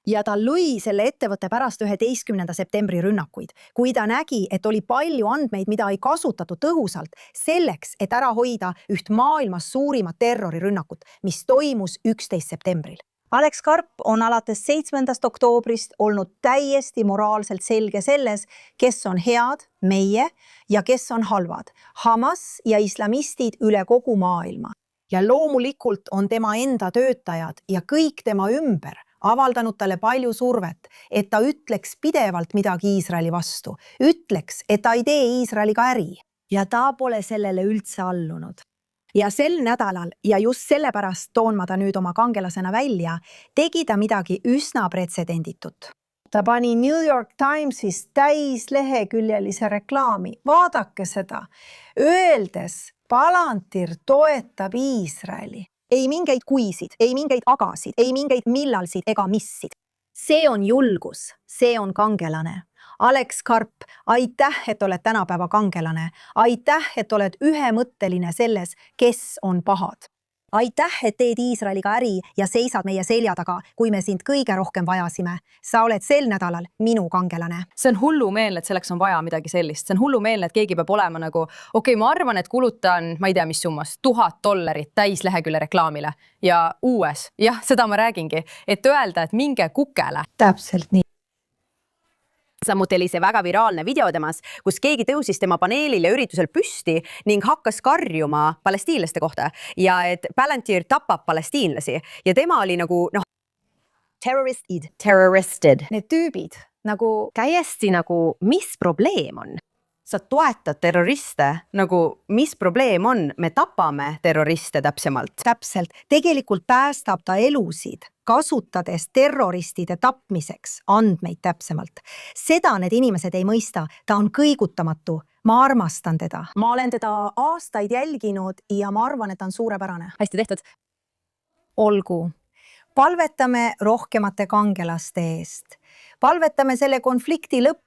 Ja ta lõi selle ettevõtte pärast 11. septembri rünnakuid, kui ta nägi, et oli palju andmeid, mida ei kasutatud tõhusalt selleks, et ära hoida üht maailmas suurimat terrorirünnakut, mis toimus 11. septembril. Alex Karp on alates 7. oktoobrist olnud täiesti moraalselt selge selles, kes on head, meie, ja kes on halvad, Hamas ja islamistid üle kogu maailma. Ja loomulikult on tema enda töötajad ja kõik tema ümber avaldanud talle palju survet, et ta ütleks pidevalt midagi Iisraeli vastu. Ütleks, et ta ei tee Iisraeliga äri. Ja ta pole sellele üldse allunud. Ja sel nädalal, ja just sellepärast toon ma ta nüüd oma kangelasena välja, tegi ta midagi üsna pretsedenditut. Ta pani New York Timesis täisleheküljelise reklaami. Vaadake seda. Öeldes, Palantir toetab Iisraeli. Ei mingeid kuisid, ei mingeid agasid, ei mingeid millalsid ega missid. See on julgus, see on kangelane. Alex Karp, aitäh, et oled tänapäeva kangelane. Aitäh, et oled ühemõtteline selles, kes on pahad. aitäh, et teed Iisraeliga äri ja seisad meie selja taga, kui me sind kõige rohkem vajasime. Sa oled sel nädalal minu kangelane. See on hullumeelne, et selleks on vaja midagi sellist. See on hullumeelne, et keegi peab olema nagu, okei, ma arvan, et kulutan, ma ei tea, mis summas, $1000 täislehekülje reklaamile ja uues. Jah, seda ma räägingi, et öelda, et minge kukele. Täpselt nii. Samuti oli see väga viraalne video temas, kus keegi tõusis tema paneelil ja üritusel püsti ning hakkas karjuma palestiinlaste kohta ja et Palantir tapab palestiinlasi ja tema oli nagu terroristed. Need tüübid nagu täiesti nagu, mis probleem on? Sa toetad terroriste, nagu mis probleem on? Me tapame terroriste täpsemalt. Täpselt. Tegelikult päästab ta elusid, kasutades terroristide tapmiseks andmeid täpsemalt. Seda need inimesed ei mõista. Ta on kõigutamatu. Ma armastan teda. Ma olen teda aastaid jälginud ja ma arvan, et ta on suurepärane. Hästi tehtud. Olgu. Palvetame rohkemate kangelaste eest. Palvetame selle konflikti lõppu,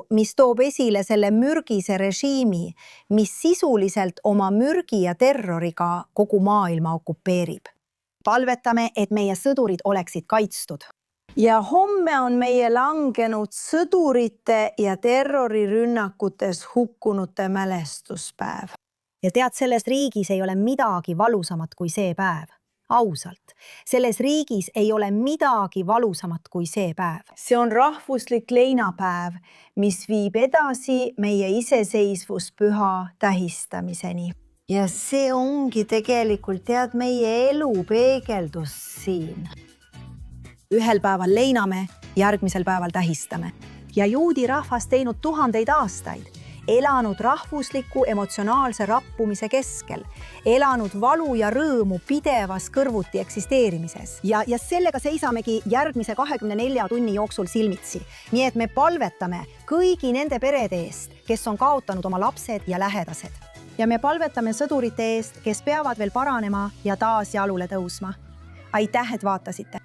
mis toob esile selle mürgise režiimi, mis sisuliselt oma mürgi ja terroriga kogu maailma okupeerib. Palvetame, et meie sõdurid oleksid kaitstud. Ja homme on meie langenud sõdurite ja terrorirünnakutes hukkunute mälestuspäev. Ja tead, selles riigis ei ole midagi valusamat kui see päev. Ausalt. Selles riigis ei ole midagi valusamat kui see päev. See on rahvuslik leinapäev, mis viib edasi meie iseseisvuspüha tähistamiseni. Ja see ongi tegelikult, tead, meie elu peegeldus siin. Ühel päeval leiname, järgmisel päeval tähistame. Ja juudi rahvas teinud 1000 aastaid. Elanud rahvusliku emotsionaalse rappumise keskel, elanud valu ja rõõmu pidevas kõrvuti eksisteerimises. Ja sellega seisamegi järgmise 24 tunni jooksul silmitsi. Nii et me palvetame kõigi nende perede eest, kes on kaotanud oma lapsed ja lähedased. Ja me palvetame sõdurite eest, kes peavad veel paranema ja taas jalule tõusma. Aitäh, et vaatasite!